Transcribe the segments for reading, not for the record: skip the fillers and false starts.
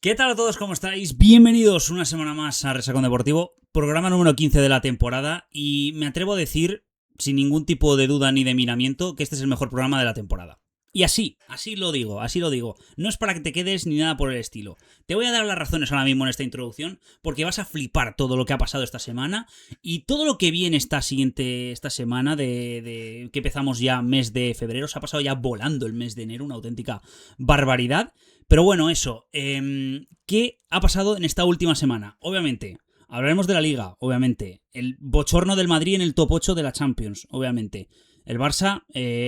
¿Qué tal a todos? ¿Cómo estáis? Bienvenidos una semana más a Resacón Deportivo, programa número 15 de la temporada, y me atrevo a decir, sin ningún tipo de duda ni de miramiento, que este es el mejor programa de la temporada. Y así lo digo. No es para que te quedes ni nada por el estilo. Te voy a dar las razones ahora mismo en esta introducción, porque vas a flipar todo lo que ha pasado esta semana y todo lo que viene esta semana de que empezamos ya mes de febrero. Se ha pasado ya volando el mes de enero, una auténtica barbaridad. Pero bueno, eso. ¿Qué ha pasado en esta última semana? Obviamente, hablaremos de la Liga, obviamente. El bochorno del Madrid en el top 8 de la Champions, obviamente. El Barça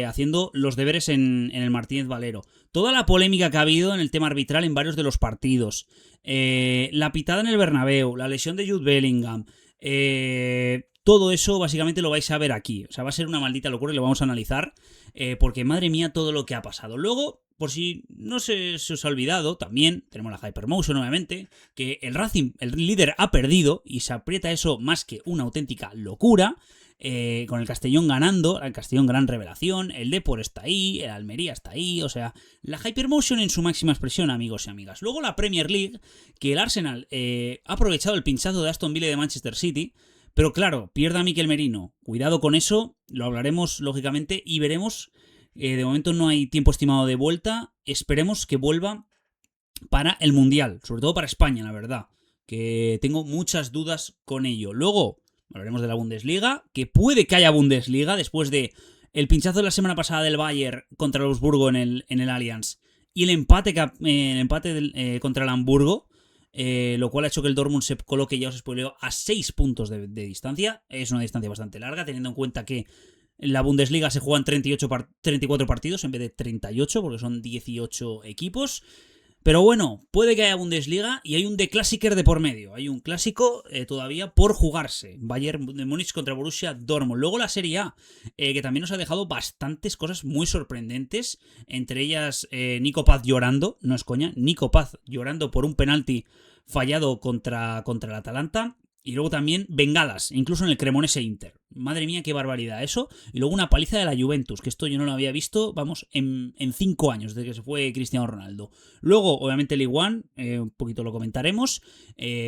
haciendo los deberes en el Martínez Valero. Toda la polémica que ha habido en el tema arbitral en varios de los partidos. La pitada en el Bernabéu, la lesión de Jude Bellingham. Todo eso básicamente lo vais a ver aquí. O sea, va a ser una maldita locura y lo vamos a analizar. Porque madre mía todo lo que ha pasado. Luego, por si no se os ha olvidado, también tenemos la Hypermotion, obviamente, que el Racing, el líder, ha perdido y se aprieta eso más que una auténtica locura. Con el Castellón ganando, el Castellón gran revelación, el Depor está ahí, el Almería está ahí, o sea, la Hypermotion en su máxima expresión, amigos y amigas. Luego la Premier League, que el Arsenal ha aprovechado el pinchazo de Aston Villa y de Manchester City, pero claro, pierde a Mikel Merino. Cuidado con eso, lo hablaremos lógicamente y veremos. De momento no hay tiempo estimado de vuelta, esperemos que vuelva para el Mundial, sobre todo para España, la verdad, que tengo muchas dudas con ello. Luego hablaremos de la Bundesliga, que puede que haya Bundesliga después de el pinchazo de la semana pasada del Bayern contra el Augsburgo en el Allianz y el empate contra el Hamburgo, lo cual ha hecho que el Dortmund se coloque, ya os spoileo, a 6 puntos de distancia. Es una distancia bastante larga, teniendo en cuenta que en la Bundesliga se juegan 34 partidos en vez de 38, porque son 18 equipos. Pero bueno, puede que haya Bundesliga y hay un The Klassiker de por medio. Hay un clásico todavía por jugarse. Bayern de Múnich contra Borussia Dortmund. Luego la Serie A, que también nos ha dejado bastantes cosas muy sorprendentes. Entre ellas, Nico Paz llorando. No es coña. Nico Paz llorando por un penalti fallado contra el Atalanta. Y luego también bengalas, incluso en el Cremonese Inter. Madre mía, qué barbaridad eso. Y luego una paliza de la Juventus, que esto yo no lo había visto, vamos, en 5 años, desde que se fue Cristiano Ronaldo. Luego, obviamente, el Iguan, un poquito lo comentaremos,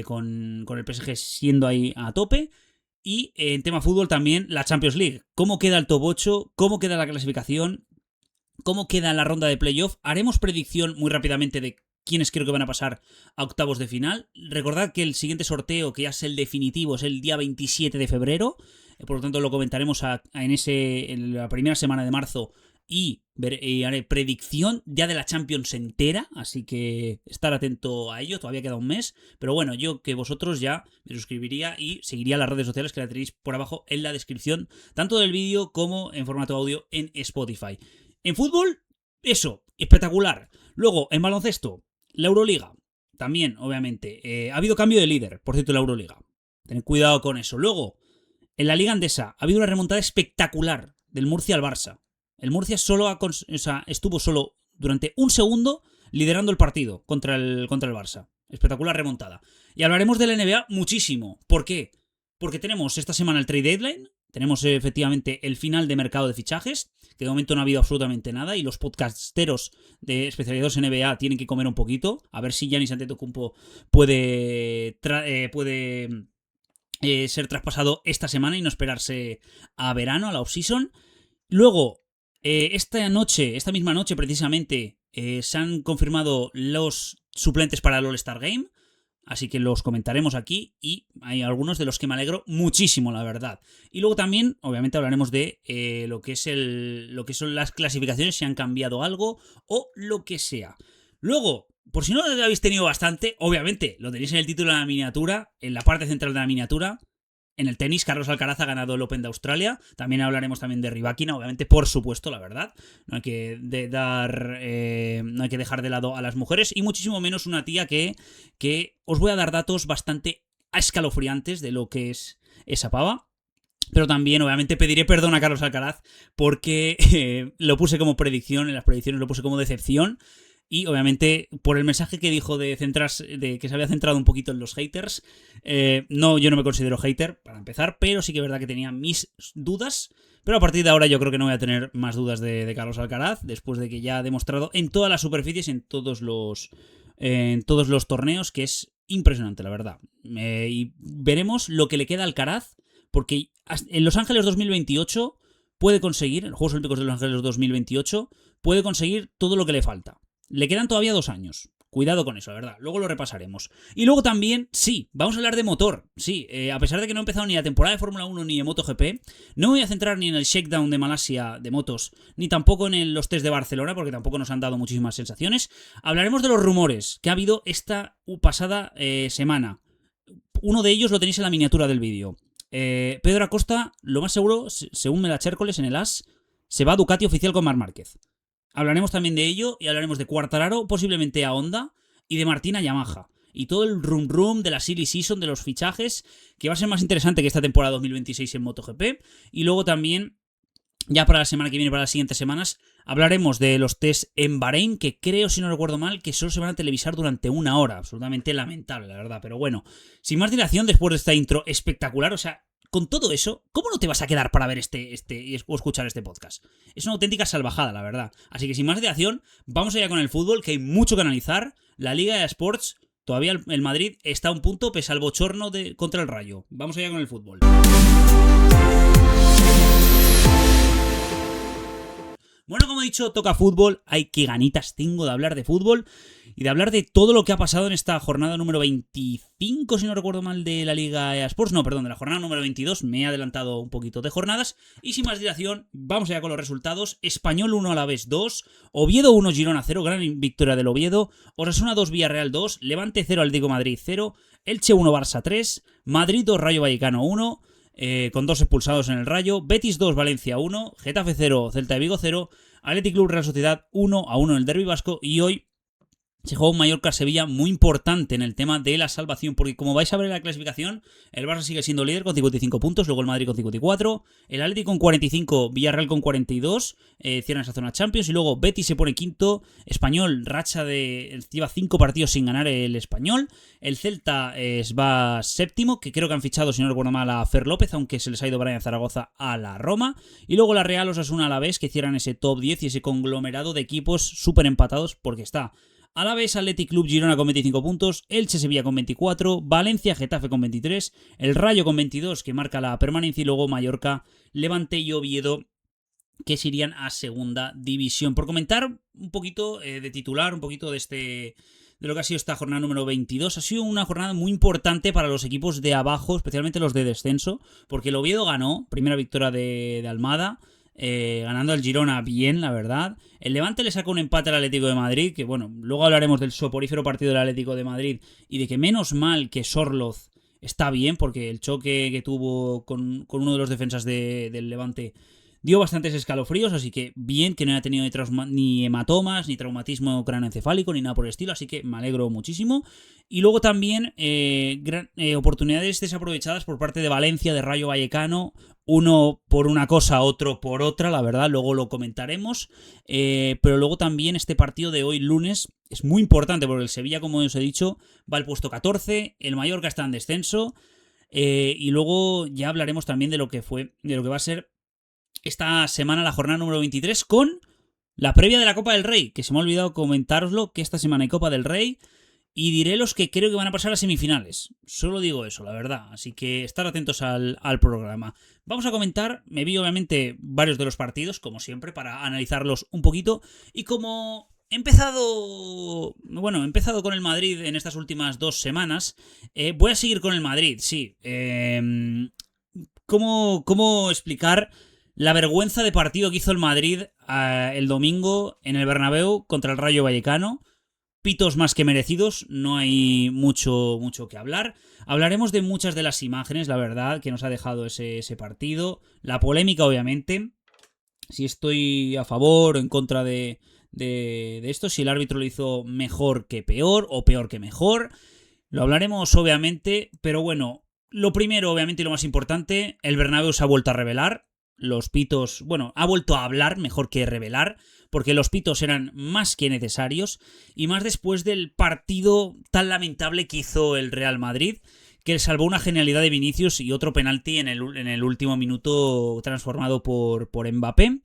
con el PSG siendo ahí a tope. Y en tema fútbol también, la Champions League. ¿Cómo queda el top 8? ¿Cómo queda la clasificación? ¿Cómo queda la ronda de playoff? Haremos predicción muy rápidamente de quiénes creo que van a pasar a octavos de final. Recordad que el siguiente sorteo, que ya es el definitivo, es el día 27 de febrero. Por lo tanto, lo comentaremos en la primera semana de marzo. Y haré predicción ya de la Champions entera. Así que estar atento a ello. Todavía queda un mes. Pero bueno, yo que vosotros ya me suscribiría y seguiría las redes sociales que la tenéis por abajo en la descripción. Tanto del vídeo como en formato audio en Spotify. En fútbol, eso, espectacular. Luego, en baloncesto, la Euroliga, también, obviamente. Ha habido cambio de líder, por cierto, en la Euroliga. Tened cuidado con eso. Luego, en la Liga Andesa, ha habido una remontada espectacular del Murcia al Barça. El Murcia estuvo solo durante un segundo liderando el partido contra el Barça. Espectacular remontada. Y hablaremos de la NBA muchísimo. ¿Por qué? Porque tenemos esta semana el trade deadline. Tenemos efectivamente el final de mercado de fichajes, que de momento no ha habido absolutamente nada, y los podcasteros de especializados en NBA tienen que comer un poquito, a ver si Giannis Antetokounmpo puede ser traspasado esta semana y no esperarse a verano, a la off-season. Luego, esta misma noche precisamente, se han confirmado los suplentes para el All-Star Game. Así que los comentaremos aquí y hay algunos de los que me alegro muchísimo, la verdad. Y luego también, obviamente, hablaremos de lo que son las clasificaciones, si han cambiado algo o lo que sea. Luego, por si no lo habéis tenido bastante, obviamente, lo tenéis en el título de la miniatura, en la parte central de la miniatura. En el tenis, Carlos Alcaraz ha ganado el Open de Australia. También hablaremos también de Rybakina, obviamente, por supuesto, la verdad. No hay que dejar de lado a las mujeres. Y muchísimo menos una tía que os voy a dar datos bastante escalofriantes de lo que es esa pava. Pero también, obviamente, pediré perdón a Carlos Alcaraz porque lo puse como predicción, en las predicciones lo puse como decepción. Y obviamente por el mensaje que dijo de que se había centrado un poquito en los haters. No, yo no me considero hater, para empezar, pero sí que es verdad que tenía mis dudas. Pero a partir de ahora yo creo que no voy a tener más dudas de Carlos Alcaraz, después de que ya ha demostrado en todas las superficies, en todos los en todos los torneos, que es impresionante, la verdad. Y veremos lo que le queda a Alcaraz, porque en Los Ángeles 2028 puede conseguir, en los Juegos Olímpicos de Los Ángeles 2028, puede conseguir todo lo que le falta. Le quedan todavía 2 años. Cuidado con eso, la verdad. Luego lo repasaremos. Y luego también, sí, vamos a hablar de motor. Sí, a pesar de que no he empezado ni la temporada de Fórmula 1 ni de MotoGP, no me voy a centrar ni en el shakedown de Malasia de motos, ni tampoco en los test de Barcelona, porque tampoco nos han dado muchísimas sensaciones. Hablaremos de los rumores que ha habido esta pasada semana. Uno de ellos lo tenéis en la miniatura del vídeo. Pedro Acosta, lo más seguro, según me la Chércoles en el AS, se va a Ducati oficial con Marc Márquez. Hablaremos también de ello y hablaremos de Quartararo, posiblemente a Honda, y de Martín a Yamaha. Y todo el rum de la silly season, de los fichajes, que va a ser más interesante que esta temporada 2026 en MotoGP. Y luego también, ya para la semana que viene, para las siguientes semanas, hablaremos de los test en Bahrein, que creo, si no recuerdo mal, que solo se van a televisar durante 1 hora. Absolutamente lamentable, la verdad. Pero bueno, sin más dilación, después de esta intro espectacular, o sea, con todo eso, ¿cómo no te vas a quedar para ver o escuchar este podcast? Es una auténtica salvajada, la verdad. Así que sin más dilación, vamos allá con el fútbol, que hay mucho que analizar. La Liga de Sports, todavía el Madrid está a un punto pese al bochorno contra el Rayo. Vamos allá con el fútbol. Bueno, como he dicho, toca fútbol. Ay, qué ganitas tengo de hablar de fútbol y de hablar de todo lo que ha pasado en esta jornada número 25, si no recuerdo mal, de la Liga Sports. No, perdón, de la jornada número 22. Me he adelantado un poquito de jornadas. Y sin más dilación, vamos allá con los resultados. Español 1, Alavés 2. Oviedo 1, Girona 0. Gran victoria del Oviedo. Osasuna 2, Villarreal 2. Levante 0, Atlético de Madrid 0. Elche 1, Barça 3. Madrid 2, Rayo Vallecano 1. Con 2 expulsados en el Rayo. Betis 2, Valencia 1. Getafe 0, Celta de Vigo 0. Athletic Club Real Sociedad 1-1 en el Derbi Vasco. Y hoy se juega un Mallorca-Sevilla muy importante en el tema de la salvación, porque como vais a ver en la clasificación, el Barça sigue siendo líder con 55 puntos, luego el Madrid con 54, el Athletic con 45, Villarreal con 42, cierran esa zona Champions, y luego Betis se pone quinto, Español, lleva 5 partidos sin ganar el Español, el Celta va séptimo, que creo que han fichado, si no recuerdo mal, a Fer López, aunque se les ha ido Brian Zaragoza a la Roma, y luego la Real Osasuna Alavés, que cierran ese top 10 y ese conglomerado de equipos súper empatados, porque está Alavés, Athletic Club Girona con 25 puntos, Elche Sevilla con 24, Valencia Getafe con 23, el Rayo con 22 que marca la permanencia y luego Mallorca, Levante y Oviedo que se irían a segunda división. Por comentar un poquito de titular, un poquito de lo que ha sido esta jornada número 22, ha sido una jornada muy importante para los equipos de abajo, especialmente los de descenso, porque el Oviedo ganó, primera victoria de Almada, ganando al Girona bien, la verdad. El Levante le saca un empate al Atlético de Madrid, que bueno, luego hablaremos del soporífero partido del Atlético de Madrid y de que menos mal que Sorloz está bien, porque el choque que tuvo con uno de los defensas del Levante dio bastantes escalofríos, así que bien que no haya tenido ni hematomas, ni traumatismo craneoencefálico, ni nada por el estilo, así que me alegro muchísimo. Y luego también oportunidades desaprovechadas por parte de Valencia, de Rayo Vallecano, uno por una cosa, otro por otra, la verdad, luego lo comentaremos. Pero luego también este partido de hoy lunes es muy importante porque el Sevilla, como os he dicho, va al puesto 14, el Mallorca está en descenso, y luego ya hablaremos también de lo que va a ser esta semana la jornada número 23 con la previa de la Copa del Rey, que se me ha olvidado comentároslo, que esta semana hay Copa del Rey, y diré los que creo que van a pasar a semifinales. Solo digo eso, la verdad, así que estar atentos al programa. Vamos a comentar, me vi obviamente varios de los partidos, como siempre, para analizarlos un poquito, y como he empezado con el Madrid en estas últimas 2 semanas, voy a seguir con el Madrid, sí. ¿Cómo explicar la vergüenza de partido que hizo el Madrid el domingo en el Bernabéu contra el Rayo Vallecano? Pitos más que merecidos, no hay mucho que hablar. Hablaremos de muchas de las imágenes, la verdad, que nos ha dejado ese partido. La polémica, obviamente. Si estoy a favor o en contra de esto, si el árbitro lo hizo mejor que peor o peor que mejor. Lo hablaremos, obviamente, pero bueno, lo primero, obviamente, y lo más importante, el Bernabéu se ha vuelto a revelar. Los pitos, bueno, ha vuelto a hablar mejor que revelar, porque los pitos eran más que necesarios, y más después del partido tan lamentable que hizo el Real Madrid, que salvó una genialidad de Vinicius y otro penalti en el último minuto transformado por Mbappé.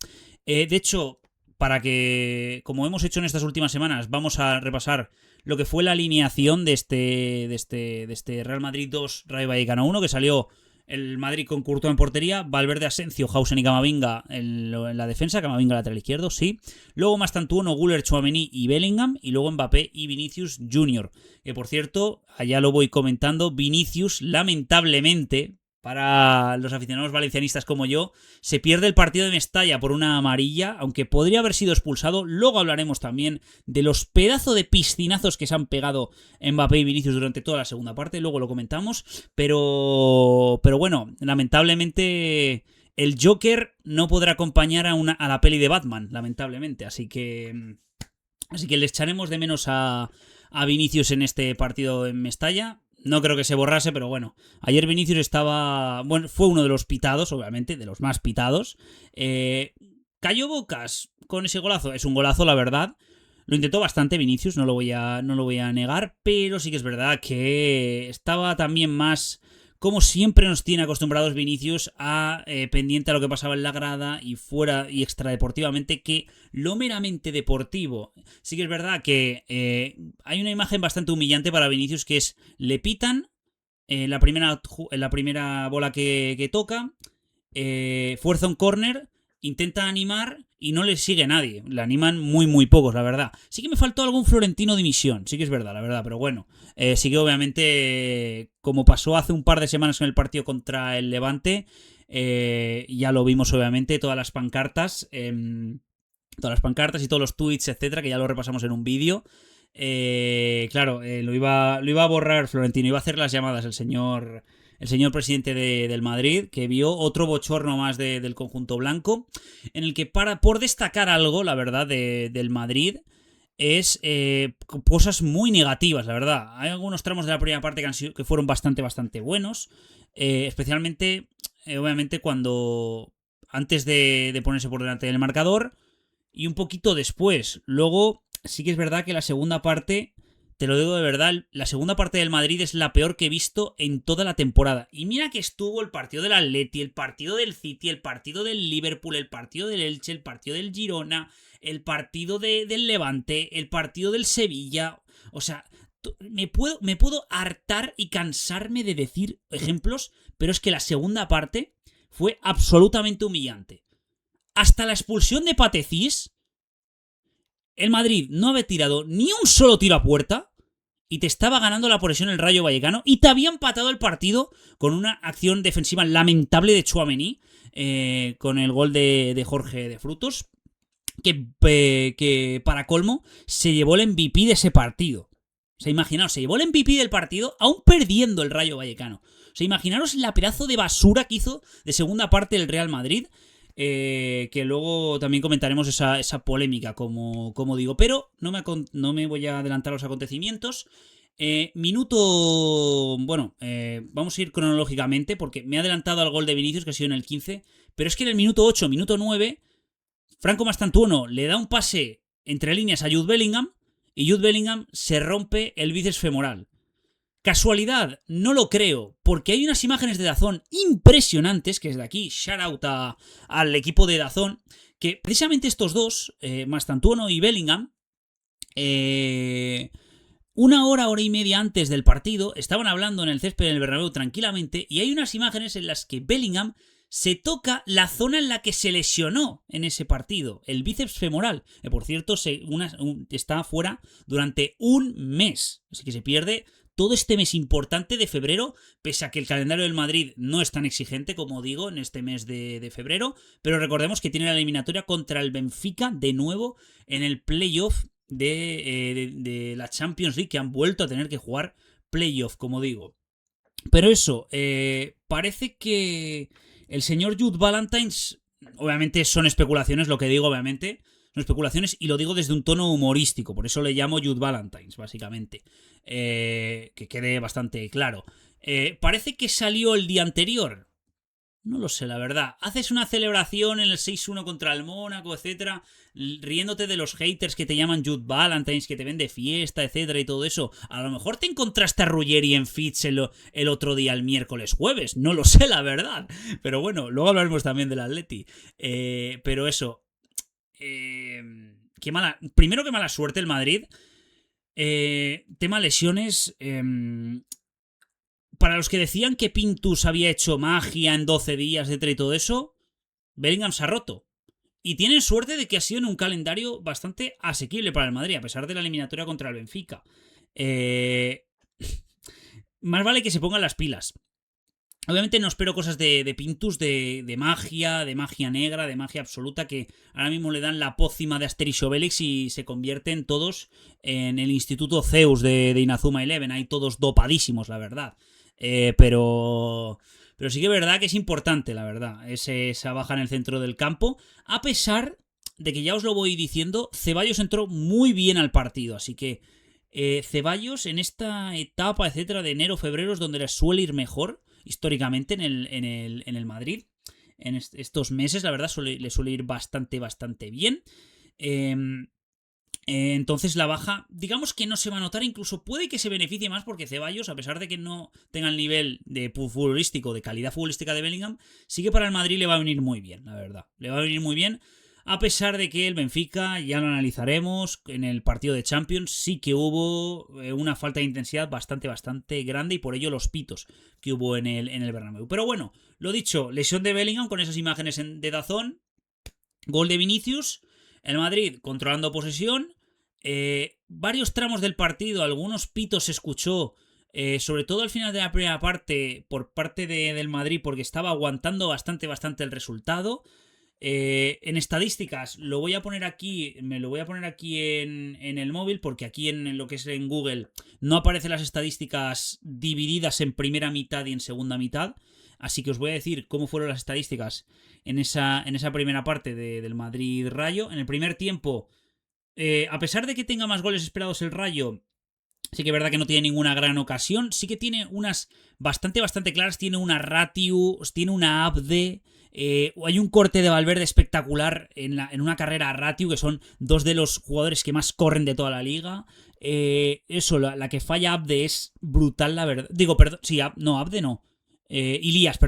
De hecho, para que, como hemos hecho en estas últimas semanas, vamos a repasar lo que fue la alineación de este Real Madrid 2, Rayo Vallecano 1, que salió el Madrid con Courtois en portería, Valverde, Asensio, Hausen y Camavinga en la defensa, Camavinga lateral izquierdo, sí. Luego Mastantuono, Güler, Tchouaméni y Bellingham, y luego Mbappé y Vinicius Jr. Que por cierto, allá lo voy comentando, Vinicius lamentablemente, para los aficionados valencianistas como yo, se pierde el partido de Mestalla por una amarilla, aunque podría haber sido expulsado. Luego hablaremos también de los pedazos de piscinazos que se han pegado Mbappé y Vinicius durante toda la segunda parte, luego lo comentamos, pero bueno, lamentablemente el Joker no podrá acompañar a la peli de Batman, lamentablemente, así que le echaremos de menos a Vinicius en este partido en Mestalla. No creo que se borrase, pero bueno. Ayer Vinicius estaba... Bueno, fue uno de los pitados, obviamente, de los más pitados. Cayó bocas con ese golazo. Es un golazo, la verdad. Lo intentó bastante Vinicius, no lo voy a negar, pero sí que es verdad que estaba también más... Como siempre nos tiene acostumbrados Vinicius a pendiente a lo que pasaba en la grada y fuera y extradeportivamente, que lo meramente deportivo. Sí que es verdad que hay una imagen bastante humillante para Vinicius, que es le pitan en la primera bola que toca, fuerza un córner, intenta animar y no le sigue nadie. Le animan muy pocos, la verdad. Sí que me faltó algún Florentino dimisión, sí que es verdad, la verdad, pero bueno. Sí que obviamente, como pasó hace un par de semanas en el partido contra el Levante, ya lo vimos obviamente, todas las pancartas y todos los tweets, etcétera, que ya lo repasamos en un vídeo. Claro, lo iba a borrar Florentino, iba a hacer las llamadas el señor presidente del Madrid, que vio otro bochorno más del conjunto blanco, en el que por destacar algo, la verdad, del Madrid, es cosas muy negativas, la verdad. Hay algunos tramos de la primera parte que fueron bastante buenos, especialmente, obviamente, cuando antes de ponerse por delante del marcador y un poquito después. Luego, sí que es verdad que la segunda parte... Te lo digo de verdad, la segunda parte del Madrid es la peor que he visto en toda la temporada. Y mira que estuvo el partido del Atleti, el partido del City, el partido del Liverpool, el partido del Elche, el partido del Girona, el partido del Levante, el partido del Sevilla. O sea, me puedo hartar y cansarme de decir ejemplos, pero es que la segunda parte fue absolutamente humillante. Hasta la expulsión de Patecís, el Madrid no había tirado ni un solo tiro a puerta y te estaba ganando la posesión el Rayo Vallecano y te había empatado el partido con una acción defensiva lamentable de Tchouaméni, con el gol de Jorge de Frutos, que para colmo se llevó el MVP de ese partido. O sea, imaginaos, se llevó el MVP del partido aún perdiendo el Rayo Vallecano. O sea, imaginaros la pedazo de basura que hizo de segunda parte el Real Madrid. Que luego también comentaremos esa polémica, como digo. Pero no me voy a adelantar a los acontecimientos. Vamos a ir cronológicamente, porque me he adelantado al gol de Vinicius, que ha sido en el 15. Pero es que en el minuto 8, minuto 9, Franco Mastantuono le da un pase entre líneas a Jude Bellingham, y Jude Bellingham se rompe el bíceps femoral. ¿Casualidad? No lo creo, porque hay unas imágenes de DAZN impresionantes, que es de aquí, shout out al equipo de DAZN, que precisamente estos dos, Mastantuono y Bellingham, una hora y media antes del partido, estaban hablando en el césped del Bernabéu tranquilamente, y hay unas imágenes en las que Bellingham se toca la zona en la que se lesionó en ese partido, el bíceps femoral, que por cierto está fuera durante un mes, así que se pierde todo este mes importante de febrero, pese a que el calendario del Madrid no es tan exigente, como digo, en este mes de febrero, pero recordemos que tiene la eliminatoria contra el Benfica de nuevo en el playoff de la Champions League, que han vuelto a tener que jugar playoff, como digo. Pero eso, parece que el señor Jude Valentines, obviamente son especulaciones, lo que digo, obviamente, son especulaciones, y lo digo desde un tono humorístico, por eso le llamo Jude Valentines, básicamente, que quede bastante claro. Parece que salió el día anterior. No lo sé, la verdad. Haces una celebración en el 6-1 contra el Mónaco, etcétera, riéndote de los haters que te llaman Jude Valentines, que te ven de fiesta, etcétera, y todo eso. A lo mejor te encontraste a Ruggeri en Fitz el otro día, el miércoles, jueves. No lo sé, la verdad. Pero bueno, luego hablaremos también del Atleti. Pero eso. Primero, que mala suerte el Madrid. Tema lesiones. Para los que decían que Pintus había hecho magia en 12 días, etcétera y todo eso, Bellingham se ha roto. Y tienen suerte de que ha sido en un calendario bastante asequible para el Madrid, a pesar de la eliminatoria contra el Benfica. Más vale que se pongan las pilas. Obviamente no espero cosas de Pintus, de magia negra, de magia absoluta, que ahora mismo le dan la pócima de Asterix y Obelix y se convierten todos en el Instituto Zeus de Inazuma Eleven. Hay todos dopadísimos, la verdad. Pero sí que es verdad que es importante, la verdad, esa baja en el centro del campo. A pesar de que ya os lo voy diciendo, Ceballos entró muy bien al partido, así que Ceballos en esta etapa, etcétera, de enero-febrero es donde les suele ir mejor históricamente en el Madrid. En estos meses, la verdad, le suele ir bastante bien. Entonces la baja, digamos que no se va a notar, incluso puede que se beneficie más porque Ceballos, a pesar de que no tenga el nivel de futbolístico, de calidad futbolística de Bellingham, sí que para el Madrid le va a venir muy bien, la verdad. Le va a venir muy bien, a pesar de que el Benfica, ya lo analizaremos, en el partido de Champions sí que hubo una falta de intensidad bastante grande y por ello los pitos que hubo en el Bernabéu. Pero bueno, lo dicho, lesión de Bellingham con esas imágenes de DAZN, gol de Vinicius, el Madrid controlando posesión, varios tramos del partido, algunos pitos se escuchó, sobre todo al final de la primera parte por parte del Madrid porque estaba aguantando bastante el resultado. En estadísticas lo voy a poner aquí, me lo voy a poner aquí en el móvil porque aquí en lo que es en Google no aparecen las estadísticas divididas en primera mitad y en segunda mitad, así que os voy a decir cómo fueron las estadísticas en esa primera parte del Madrid-Rayo. En el primer tiempo, a pesar de que tenga más goles esperados el Rayo, sí que es verdad que no tiene ninguna gran ocasión, sí que tiene unas bastante claras, tiene una Ratius, tiene una Abde. Hay un corte de Valverde espectacular en una carrera a Ratiu, que son dos de los jugadores que más corren de toda la liga. La que falla Abde es brutal, la verdad. Digo, perdón, sí, Abde no. Ilías,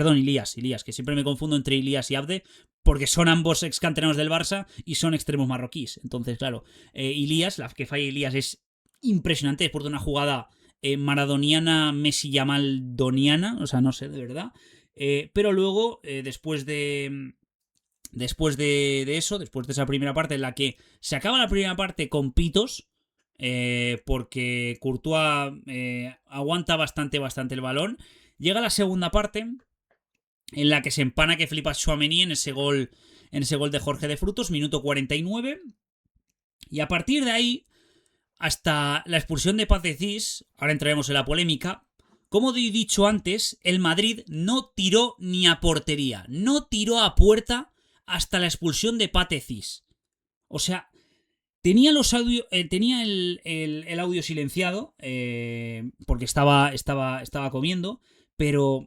que siempre me confundo entre Ilías y Abde, porque son ambos ex canteranos del Barça y son extremos marroquíes. Entonces, claro, Ilías, la que falla Ilías es impresionante después de una jugada maradoniana, Messi-Yamal-doniana, o sea, no sé, de verdad. Pero luego, después de eso, después de esa primera parte en la que se acaba la primera parte con pitos, porque Courtois aguanta bastante el balón, llega la segunda parte en la que se empana que flipa Tchouaméni en ese gol de Jorge de Frutos, minuto 49, y a partir de ahí hasta la expulsión de Pathé Ciss, ahora entraremos en la polémica. Como he dicho antes, el Madrid no tiró ni a portería, no tiró a puerta hasta la expulsión de Pathé Ciss. O sea, tenía el audio silenciado porque estaba comiendo, pero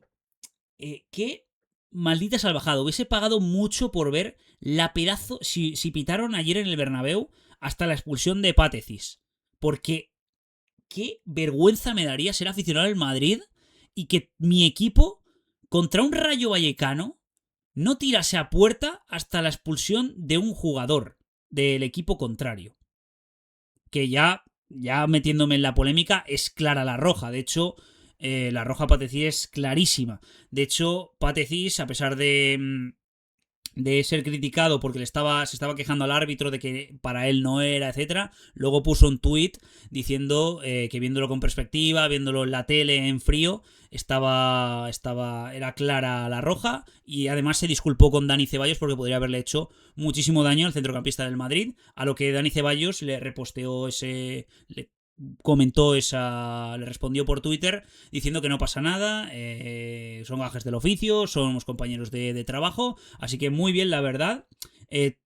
qué maldita salvajada. Hubiese pagado mucho por ver la pedazo, si pitaron ayer en el Bernabéu hasta la expulsión de Pathé Ciss. Porque qué vergüenza me daría ser aficionado al Madrid y que mi equipo contra un Rayo Vallecano no tirase a puerta hasta la expulsión de un jugador del equipo contrario. Que ya metiéndome en la polémica, es clara la roja. De hecho, la roja Pathé Ciss es clarísima. De hecho, Pathé Ciss, a pesar de ser criticado porque se estaba quejando al árbitro de que para él no era, etcétera, luego puso un tuit diciendo que viéndolo con perspectiva, viéndolo en la tele en frío, era clara la roja, y además se disculpó con Dani Ceballos porque podría haberle hecho muchísimo daño al centrocampista del Madrid, a lo que Dani Ceballos le reposteó le respondió por Twitter diciendo que no pasa nada, son gajes del oficio, somos compañeros de trabajo, así que muy bien, la verdad,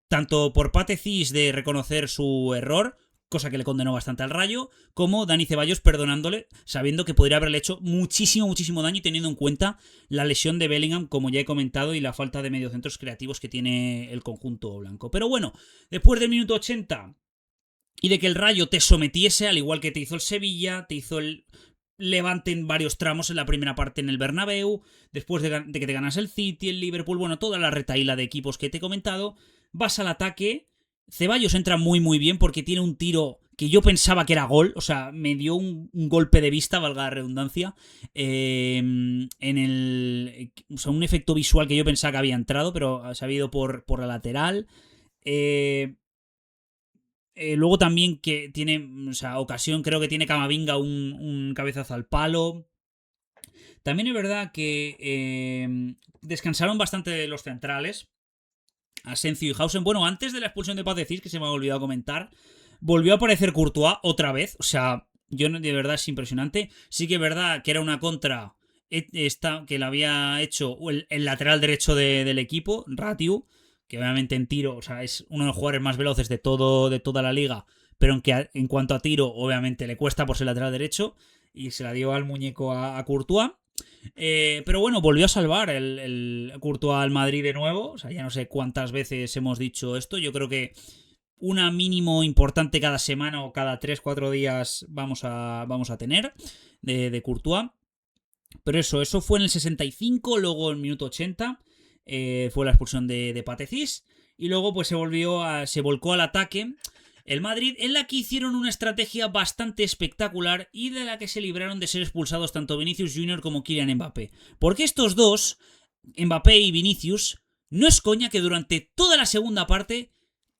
tanto por Pathé Ciss de reconocer su error, cosa que le condenó bastante al Rayo, como Dani Ceballos perdonándole, sabiendo que podría haberle hecho muchísimo daño y teniendo en cuenta la lesión de Bellingham, como ya he comentado, y la falta de mediocentros creativos que tiene el conjunto blanco. Pero bueno, después del minuto 80 y de que el Rayo te sometiese, al igual que te hizo el Sevilla, te hizo el Levante en varios tramos en la primera parte en el Bernabéu, después de que te ganas el City, el Liverpool, bueno, toda la retahíla de equipos que te he comentado, vas al ataque. Ceballos entra muy bien porque tiene un tiro que yo pensaba que era gol, o sea, me dio un golpe de vista, valga la redundancia, o sea, un efecto visual que yo pensaba que había entrado, pero se había ido por la lateral. Luego también que tiene, o sea, ocasión, creo que tiene Camavinga un cabezazo al palo. También es verdad que descansaron bastante de los centrales, Asensio y Hausen. Bueno, antes de la expulsión de Paz de Cis, que se me ha olvidado comentar, volvió a aparecer Courtois otra vez. O sea, de verdad es impresionante. Sí que es verdad que era una contra que la había hecho el lateral derecho del equipo, Ratiu, que obviamente en tiro, o sea, es uno de los jugadores más veloces de toda la liga, pero en cuanto a tiro, obviamente le cuesta por ser lateral derecho, y se la dio al muñeco a Courtois. Pero bueno, volvió a salvar el Courtois al Madrid de nuevo. O sea, ya no sé cuántas veces hemos dicho esto. Yo creo que una mínimo importante cada semana o cada 3-4 días vamos a tener de Courtois. Pero eso fue en el 65, luego en el minuto 80 fue la expulsión de Paz de Cis. Y luego pues se volcó al ataque el Madrid, en la que hicieron una estrategia bastante espectacular y de la que se libraron de ser expulsados tanto Vinicius Jr. como Kylian Mbappé. Porque estos dos, Mbappé y Vinicius, no es coña que durante toda la segunda parte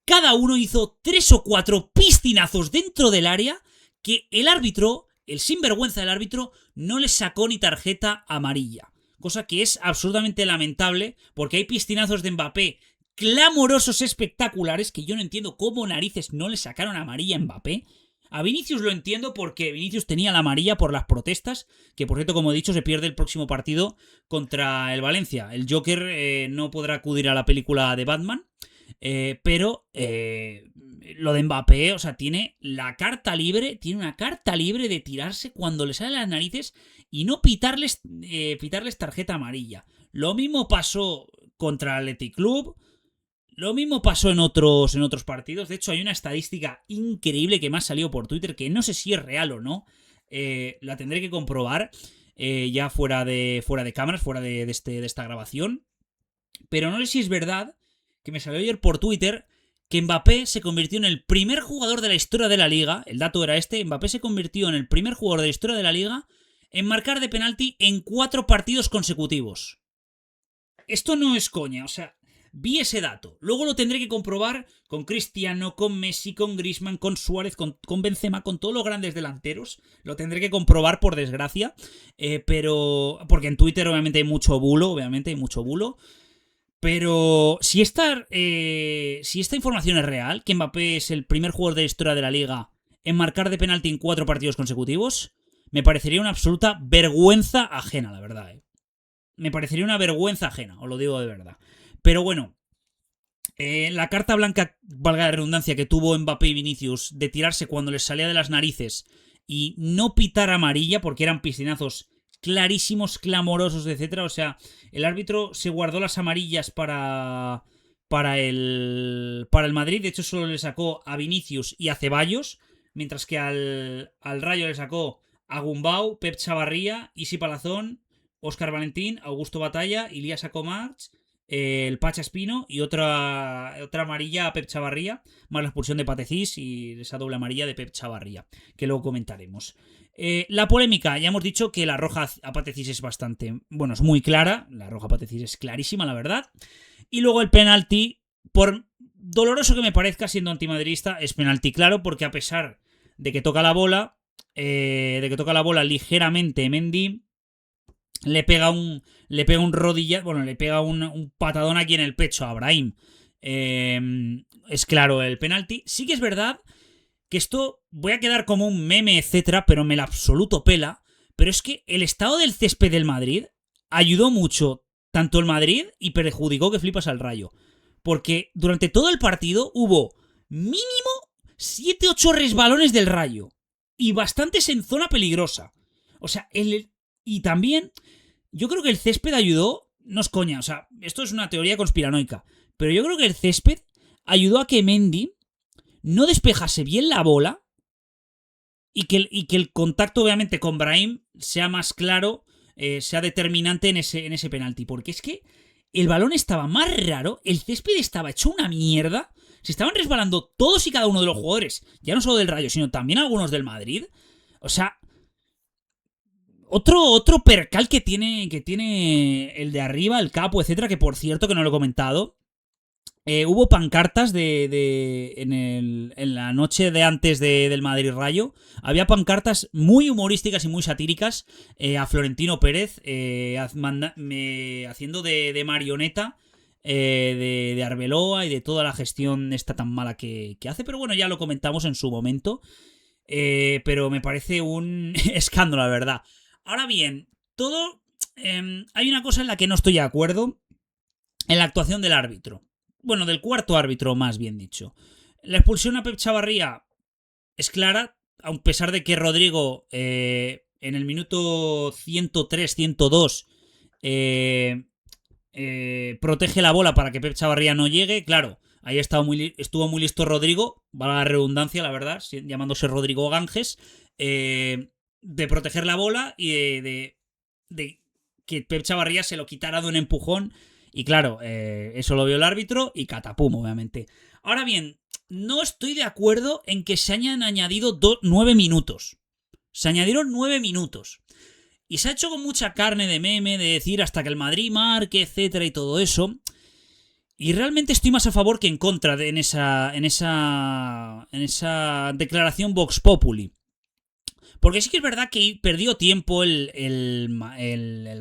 cada uno hizo 3 o 4 piscinazos dentro del área que el árbitro, el sinvergüenza del árbitro, no les sacó ni tarjeta amarilla. Cosa que es absolutamente lamentable, porque hay piscinazos de Mbappé clamorosos, espectaculares, que yo no entiendo cómo narices no le sacaron amarilla a Mbappé. A Vinicius lo entiendo porque Vinicius tenía la amarilla por las protestas, que por cierto, como he dicho, se pierde el próximo partido contra el Valencia. El Joker no podrá acudir a la película de Batman, pero lo de Mbappé, o sea, tiene una carta libre de tirarse cuando le salen las narices y no pitarles tarjeta amarilla. Lo mismo pasó contra el Athletic Club. Lo mismo pasó en otros partidos. De hecho, hay una estadística increíble que me ha salido por Twitter, que no sé si es real o no. La tendré que comprobar ya fuera de cámaras, fuera de esta grabación. Pero no sé si es verdad, que me salió ayer por Twitter, que Mbappé se convirtió en el primer jugador de la historia de la liga. El dato era este. Mbappé se convirtió en el primer jugador de la historia de la liga en marcar de penalti en 4 partidos consecutivos. Esto no es coña, o sea, vi ese dato. Luego lo tendré que comprobar con Cristiano, con Messi, con Griezmann, con Suárez, con Benzema, con todos los grandes delanteros. Lo tendré que comprobar, por desgracia. Pero porque en Twitter obviamente hay mucho bulo, Pero si esta información es real, que Mbappé es el primer jugador de la historia de la liga en marcar de penalti en 4 partidos consecutivos, me parecería una absoluta vergüenza ajena, la verdad. Me parecería una vergüenza ajena, os lo digo de verdad. Pero bueno, la carta blanca, valga la redundancia, que tuvo Mbappé y Vinicius de tirarse cuando les salía de las narices y no pitar amarilla porque eran piscinazos clarísimos, clamorosos, etc. O sea, el árbitro se guardó las amarillas para el Madrid. De hecho, solo le sacó a Vinicius y a Ceballos, mientras que al Rayo le sacó a Gumbau, Pep Chavarría, Isi Palazón, Óscar Valentín, Augusto Batalla, Ilías Acomarch, el Pacha Espino y otra amarilla a Pep Chavarría, más la expulsión de Paz de Cis y esa doble amarilla de Pep Chavarría, que luego comentaremos. La polémica, ya hemos dicho que la roja a Paz de Cis es bastante, bueno, es muy clara, la roja a Paz de Cis es clarísima, la verdad. Y luego el penalti, por doloroso que me parezca siendo antimadridista, es penalti claro, porque a pesar de que toca la bola ligeramente Mendy, le pega un rodilla, bueno, le pega un patadón aquí en el pecho a Brahim. Es claro el penalti. Sí que es verdad que esto voy a quedar como un meme, etcétera, pero me la absoluto pela. Pero es que el estado del césped del Madrid ayudó mucho tanto el Madrid y perjudicó que flipas al Rayo. Porque durante todo el partido hubo mínimo 7-8 resbalones del Rayo. Y bastantes en zona peligrosa. O sea, y también, yo creo que el césped ayudó, no es coña, o sea, esto es una teoría conspiranoica, pero yo creo que el césped ayudó a que Mendy no despejase bien la bola y que el contacto, obviamente, con Brahim sea más claro, sea determinante en ese penalti. Porque es que el balón estaba más raro, el césped estaba hecho una mierda. se estaban resbalando todos y cada uno de los jugadores, ya no solo del Rayo, sino también algunos del Madrid. O sea, otro percal que tiene el de arriba, el capo, etcétera, que por cierto, que no lo he comentado. Hubo pancartas en la noche de antes del Madrid Rayo. Había pancartas muy humorísticas y muy satíricas a Florentino Pérez haciendo de marioneta de Arbeloa y de toda la gestión esta tan mala que hace. Pero bueno, ya lo comentamos en su momento. Pero me parece un escándalo, la verdad. Ahora bien, hay una cosa en la que no estoy de acuerdo en la actuación del árbitro. Bueno, del cuarto árbitro, más bien dicho. La expulsión a Pep Chavarría es clara, a pesar de que Rodrigo en el minuto 103-102 protege la bola para que Pep Chavarría no llegue. Claro, ahí estuvo muy listo Rodrigo, valga la redundancia, la verdad, llamándose Rodrigo Ganges, de proteger la bola y de que Pep Chavarría se lo quitara de un empujón. Y claro, eso lo vio el árbitro y catapum, obviamente. Ahora bien, no estoy de acuerdo en que se hayan añadido 9 minutos. Se añadieron 9 minutos. Y se ha hecho con mucha carne de meme, de decir hasta que el Madrid marque, etcétera, y todo eso. Y realmente estoy más a favor que en contra en esa declaración Vox Populi. Porque sí que es verdad que perdió tiempo el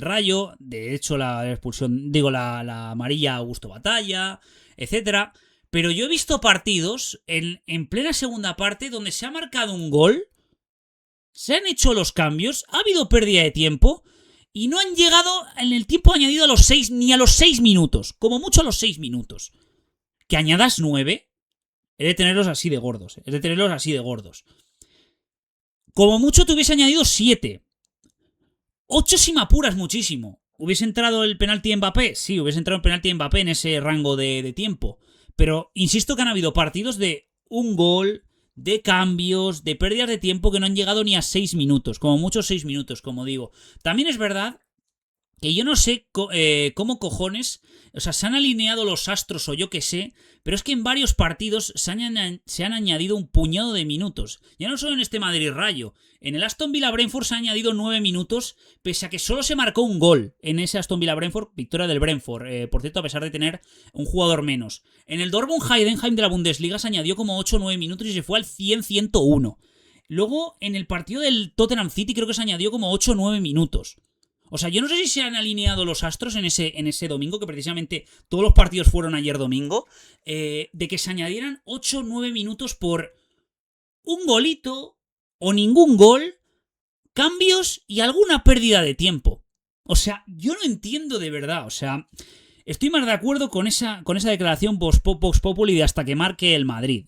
Rayo. De hecho, la expulsión, la amarilla a Augusto Batalla, etcétera. Pero yo he visto partidos en plena segunda parte donde se ha marcado un gol, se han hecho los cambios, ha habido pérdida de tiempo y no han llegado en el tiempo añadido a los 6, ni a los 6 minutos. Como mucho a los 6 minutos. Que añadas 9, es de tenerlos así de gordos. Como mucho te hubiese añadido 7. 8 si me apuras muchísimo. ¿Hubiese entrado el penalti de Mbappé? Sí, hubiese entrado el penalti de Mbappé en ese rango de tiempo. Pero insisto que han habido partidos de un gol, de cambios, de pérdidas de tiempo que no han llegado ni a 6 minutos. Como mucho 6 minutos, como digo. También es verdad que yo no sé cómo cojones, o sea, se han alineado los astros o yo qué sé, pero es que en varios partidos se han añadido un puñado de minutos. Ya no solo en este Madrid Rayo, en el Aston Villa Brentford se han añadido 9 minutos, pese a que solo se marcó un gol en ese Aston Villa Brentford, victoria del Brentford, por cierto, a pesar de tener un jugador menos. En el Dortmund Heidenheim de la Bundesliga se añadió como 8 o 9 minutos y se fue al 100-101. Luego, en el partido del Tottenham City creo que se añadió como 8 o 9 minutos. O sea, yo no sé si se han alineado los astros en ese domingo, que precisamente todos los partidos fueron ayer domingo, de que se añadieran 8 o 9 minutos por un golito o ningún gol, cambios y alguna pérdida de tiempo. O sea, yo no entiendo de verdad, o sea, estoy más de acuerdo con esa declaración Vox Populi de hasta que marque el Madrid.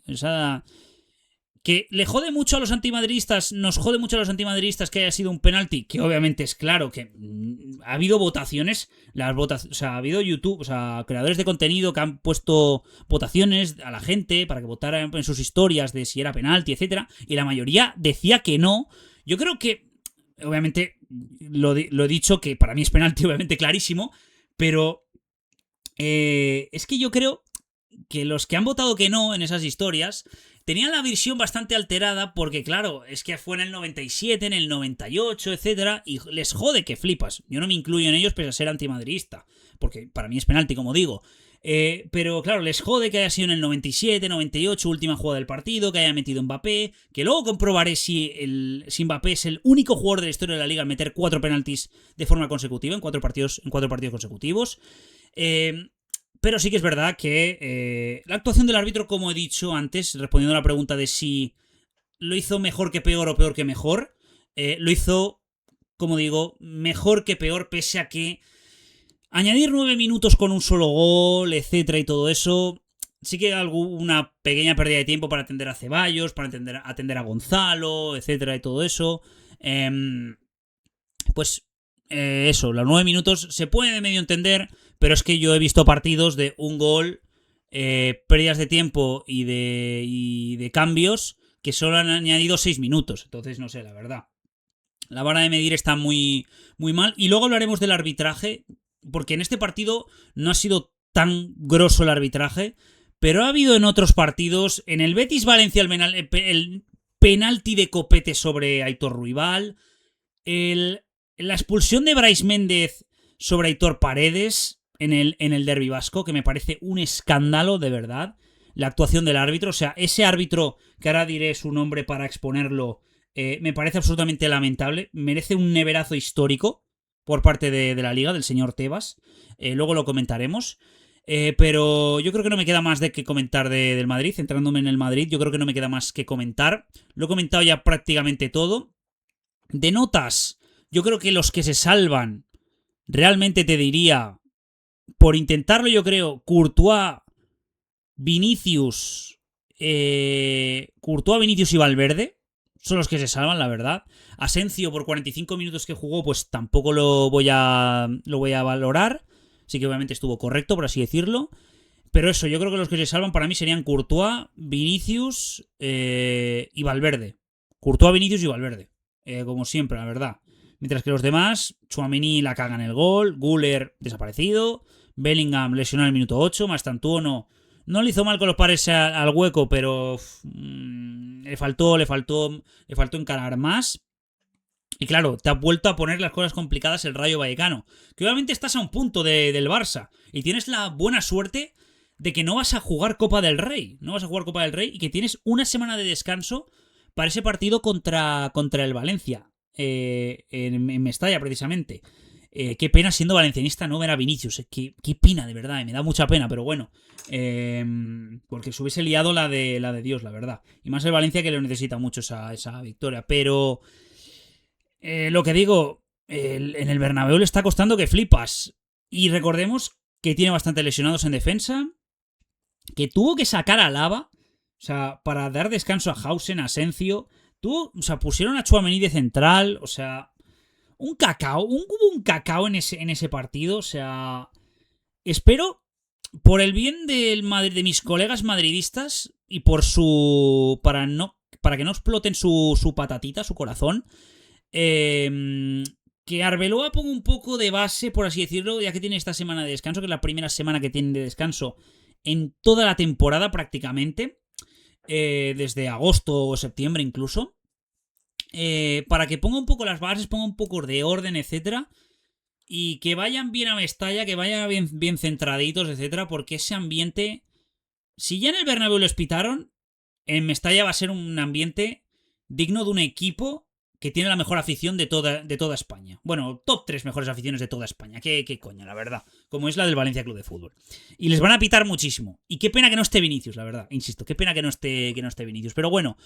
Que le jode mucho a los antimadridistas, nos jode mucho a los antimadridistas que haya sido un penalti, que obviamente es claro que ha habido votaciones, o sea, ha habido YouTube, o sea, creadores de contenido que han puesto votaciones a la gente para que votara en sus historias de si era penalti, etcétera, y la mayoría decía que no. Yo creo que, obviamente, lo he dicho que para mí es penalti, obviamente clarísimo, pero es que yo creo que los que han votado que no en esas historias tenían la visión bastante alterada porque, claro, es que fue en el 97, en el 98, etcétera, y les jode que flipas. Yo no me incluyo en ellos pese a ser antimadridista, porque para mí es penalti, como digo. Pero, claro, les jode que haya sido en el 97, 98, última jugada del partido, que haya metido Mbappé, que luego comprobaré si Mbappé es el único jugador de la historia de la liga en meter 4 penaltis de forma consecutiva, en 4 partidos consecutivos. Pero sí que es verdad que la actuación del árbitro, como he dicho antes, respondiendo a la pregunta de si lo hizo mejor que peor o peor que mejor, lo hizo, como digo, mejor que peor, pese a que añadir 9 minutos con un solo gol, etcétera, y todo eso, sí que hay una pequeña pérdida de tiempo para atender a Ceballos, para atender a Gonzalo, etcétera, y todo eso. Eso, los 9 minutos se puede medio entender, pero es que yo he visto partidos de un gol, pérdidas de tiempo y de cambios que solo han añadido 6 minutos. Entonces, no sé, la verdad. La vara de medir está muy, muy mal. Y luego hablaremos del arbitraje, porque en este partido no ha sido tan grosso el arbitraje, Pero ha habido en otros partidos, en el Betis-Valencia el penalti de Copete sobre Aitor Ruibal, la expulsión de Brais Méndez sobre Aitor Paredes en el derbi vasco, que me parece un escándalo de verdad, la actuación del árbitro. O sea, ese árbitro, que ahora diré su nombre para exponerlo, me parece absolutamente lamentable, merece un neverazo histórico por parte de la liga, del señor Tebas. Luego lo comentaremos. Pero yo creo que no me queda más de que comentar del Madrid. Centrándome en el Madrid, yo creo que no me queda más que comentar. Lo he comentado ya prácticamente todo. De notas, yo creo que los que se salvan, realmente te diría, por intentarlo, yo creo, Courtois, Vinicius y Valverde son los que se salvan, la verdad. Asensio, por 45 minutos que jugó, pues tampoco lo voy a valorar. Sí que obviamente estuvo correcto, por así decirlo. Pero eso, yo creo que los que se salvan para mí serían Courtois, Vinicius y Valverde. Courtois, Vinicius y Valverde. Como siempre, la verdad. Mientras que los demás, Tchouaméni la caga en el gol, Güler desaparecido, Bellingham lesionado en el minuto 8, Mastantuono no le hizo mal con los pares al hueco, pero le faltó encarar más. Y claro, te ha vuelto a poner las cosas complicadas el Rayo Vallecano, que obviamente estás a un punto del Barça y tienes la buena suerte de que no vas a jugar Copa del Rey. No vas a jugar Copa del Rey y que tienes una semana de descanso para ese partido contra el Valencia, en Mestalla precisamente. Qué pena, siendo valencianista, no ver a Vinicius. Qué pena, de verdad, me da mucha pena, pero bueno. Porque se hubiese liado la de Dios, la verdad. Y más el Valencia, que le necesita mucho esa victoria. Pero lo que digo, en el Bernabéu le está costando que flipas. Y recordemos que tiene bastante lesionados en defensa, que tuvo que sacar a Lava, o sea, para dar descanso a Hausen, a Asensio. Pusieron a Tchouaméni de central, o sea, hubo un cacao en ese partido, o sea, espero, por el bien de mis colegas madridistas y para que no exploten su patatita, su corazón, que Arbeloa ponga un poco de base, por así decirlo, ya que tiene esta semana de descanso, que es la primera semana que tiene de descanso en toda la temporada prácticamente, desde agosto o septiembre incluso, para que ponga un poco las bases, ponga un poco de orden, etcétera, y que vayan bien a Mestalla, que vayan bien centraditos, etcétera, porque ese ambiente, si ya en el Bernabéu lo espitaron, en Mestalla va a ser un ambiente digno de un equipo que tiene la mejor afición de toda España. Bueno, top 3 mejores aficiones de toda España. Qué coño, la verdad. Como es la del Valencia Club de Fútbol. Y les van a pitar muchísimo. Y qué pena que no esté Vinicius, la verdad. Insisto, qué pena que no esté Vinicius. Pero bueno,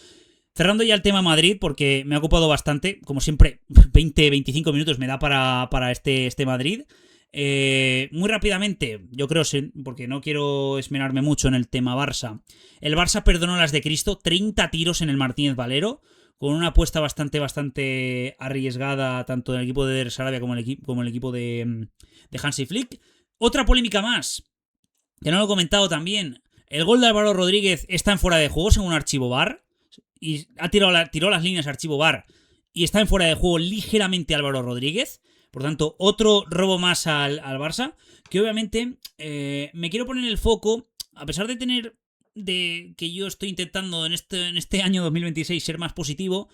cerrando ya el tema Madrid, porque me ha ocupado bastante. Como siempre, 20-25 minutos me da para este Madrid. Muy rápidamente, yo creo, porque no quiero esmerarme mucho en el tema Barça. El Barça perdonó las de Cristo, 30 tiros en el Martínez Valero, con una apuesta bastante arriesgada, tanto en el equipo de Sarabia como el equipo de Hansi Flick. Otra polémica más, que no lo he comentado también. El gol de Álvaro Rodríguez está en fuera de juego según Archivo VAR, y tiró las líneas Archivo VAR, y está en fuera de juego ligeramente Álvaro Rodríguez. Por tanto, otro robo más al Barça, que obviamente me quiero poner el foco, a pesar de que yo estoy intentando en este año 2026 ser más positivo,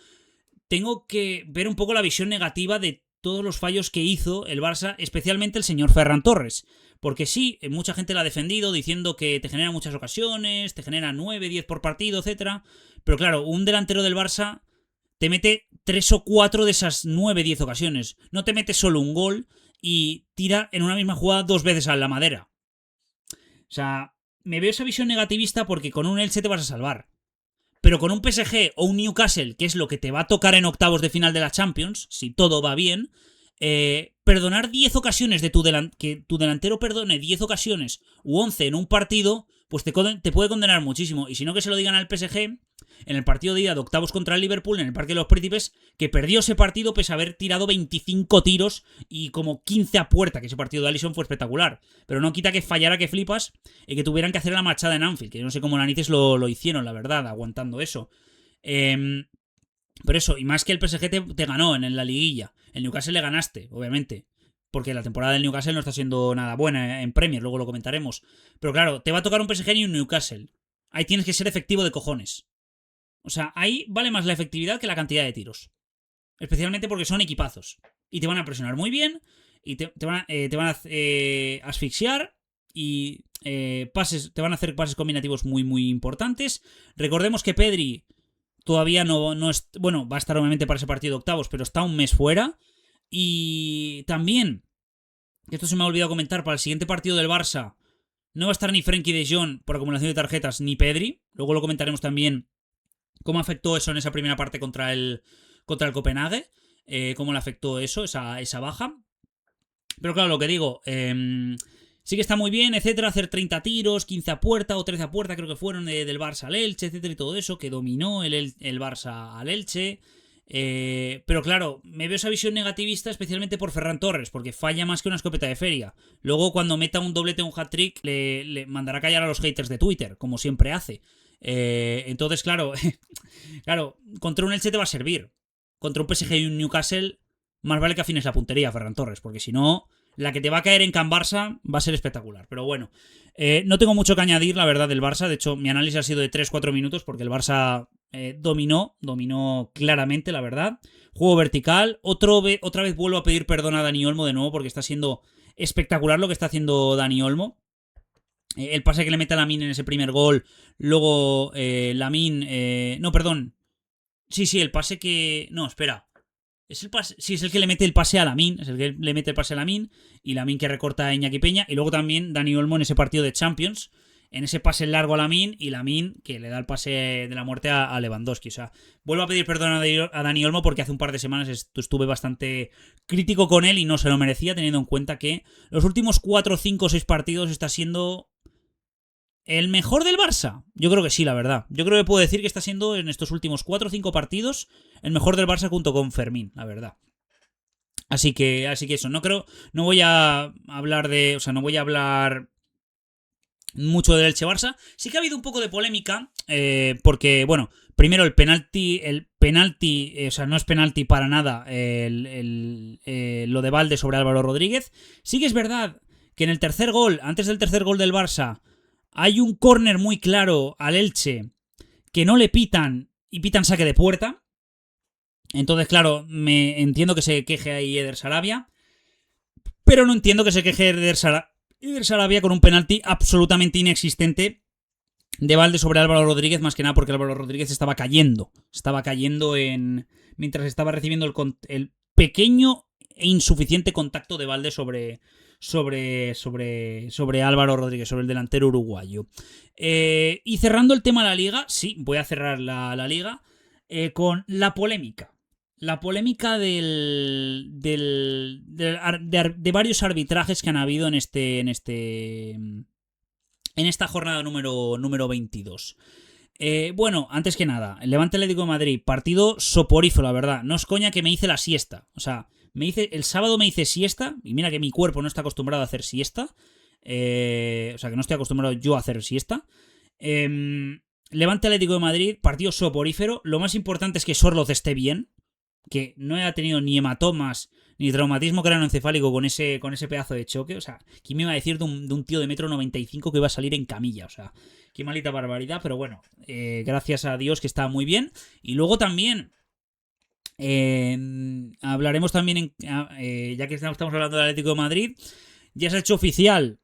tengo que ver un poco la visión negativa de todos los fallos que hizo el Barça, especialmente el señor Ferran Torres. Porque sí, mucha gente la ha defendido diciendo que te genera muchas ocasiones, te genera 9, 10 por partido, etc. Pero claro, un delantero del Barça te mete 3 o 4 de esas 9, 10 ocasiones. No te mete solo un gol y tira en una misma jugada 2 veces a la madera. O sea, me veo esa visión negativista porque con un Elche te vas a salvar. Pero con un PSG o un Newcastle, que es lo que te va a tocar en octavos de final de la Champions, si todo va bien, perdonar 10 ocasiones que tu delantero perdone 10 ocasiones u 11 en un partido, pues te puede condenar muchísimo. Y si no, que se lo digan al PSG en el partido de ida de octavos contra el Liverpool, en el Parque de los Príncipes, que perdió ese partido pese a haber tirado 25 tiros y como 15 a puerta, que ese partido de Alisson fue espectacular. Pero no quita que fallara que flipas y que tuvieran que hacer la machada en Anfield, que no sé cómo narices lo hicieron, la verdad, aguantando eso. Pero eso, y más que el PSG te ganó en la liguilla. El Newcastle le ganaste, obviamente. porque la temporada del Newcastle no está siendo nada buena en Premier, luego lo comentaremos. Pero claro, te va a tocar un PSG y un Newcastle. Ahí tienes que ser efectivo de cojones. O sea, ahí vale más la efectividad que la cantidad de tiros. Especialmente porque son equipazos. Y te van a presionar muy bien, y te van a asfixiar, y te van a hacer pases combinativos muy, muy importantes. Recordemos que Pedri todavía no es... Bueno, va a estar obviamente para ese partido de octavos, pero está un mes fuera. Y también, que esto se me ha olvidado comentar, para el siguiente partido del Barça no va a estar ni Frenkie de Jong por acumulación de tarjetas, ni Pedri. Luego lo comentaremos también cómo afectó eso en esa primera parte contra el Copenhague. Cómo le afectó eso, esa baja. Pero claro, lo que digo, sí que está muy bien, etcétera, hacer 30 tiros, 15 a puerta o 13 a puerta, creo que fueron del Barça al Elche, etcétera, y todo eso, que dominó el Barça al Elche. Pero claro, me veo esa visión negativista especialmente por Ferran Torres, porque falla más que una escopeta de feria. Luego, cuando meta un doblete o un hat-trick, le mandará a callar a los haters de Twitter, como siempre hace. Entonces, claro, contra un Elche te va a servir. Contra un PSG y un Newcastle, más vale que afines la puntería, Ferran Torres, porque si no, la que te va a caer en Can Barça va a ser espectacular. Pero bueno, no tengo mucho que añadir, la verdad, del Barça. De hecho, mi análisis ha sido de 3-4 minutos, porque el Barça dominó claramente, la verdad. Juego vertical. Otra vez vuelvo a pedir perdón a Dani Olmo de nuevo, porque está siendo espectacular lo que está haciendo Dani Olmo. El pase que le mete a Lamine en ese primer gol. Luego Lamine... no, perdón. Sí, el pase que... No, espera. Es el pase... Sí, es el que le mete el pase a Lamine. Es el que le mete el pase a Lamine. Y Lamine que recorta a Iñaki Peña. Y luego también Dani Olmo en ese partido de Champions. En ese pase largo a Lamine. Y Lamine que le da el pase de la muerte a Lewandowski. O sea, vuelvo a pedir perdón a Dani Olmo porque hace un par de semanas estuve bastante crítico con él y no se lo merecía, teniendo en cuenta que los últimos 4, 5, 6 partidos está siendo... ¿el mejor del Barça? Yo creo que sí, la verdad. Yo creo que puedo decir que está siendo en estos últimos 4 o 5 partidos el mejor del Barça junto con Fermín, la verdad. Así que eso, no voy a hablar de... O sea, no voy a hablar mucho del Elche Barça. Sí que ha habido un poco de polémica, porque, bueno, primero el penalti, o sea, no es penalti para nada lo de Valde sobre Álvaro Rodríguez. Sí que es verdad que en el tercer gol, antes del tercer gol del Barça, hay un córner muy claro al Elche que no le pitan y pitan saque de puerta. Entonces, claro, me entiendo que se queje ahí Eder Sarabia, pero no entiendo que se queje Eder Sarabia con un penalti absolutamente inexistente de Valde sobre Álvaro Rodríguez, más que nada porque Álvaro Rodríguez estaba cayendo mientras estaba recibiendo el pequeño e insuficiente contacto de Valde sobre Álvaro Rodríguez, sobre el delantero uruguayo. Y cerrando el tema de la liga, sí, voy a cerrar la liga con la polémica. La polémica de varios arbitrajes que han habido en esta jornada número 22. Bueno, antes que nada, el Levante Atlético de Madrid, partido soporífero, la verdad. No es coña que me hice la siesta. O sea, el sábado me hice siesta, y mira que mi cuerpo no está acostumbrado a hacer siesta. O sea, que no estoy acostumbrado yo a hacer siesta. Levante Atlético de Madrid, partido soporífero. Lo más importante es que Sorloz esté bien, que no haya tenido ni hematomas ni traumatismo craneoencefálico con ese pedazo de choque. O sea, ¿quién me iba a decir de un tío de 1,95 m que iba a salir en camilla? O sea, qué maldita barbaridad, pero bueno, gracias a Dios que está muy bien. Y luego también hablaremos también, ya que estamos hablando del Atlético de Madrid, ya se ha hecho oficial,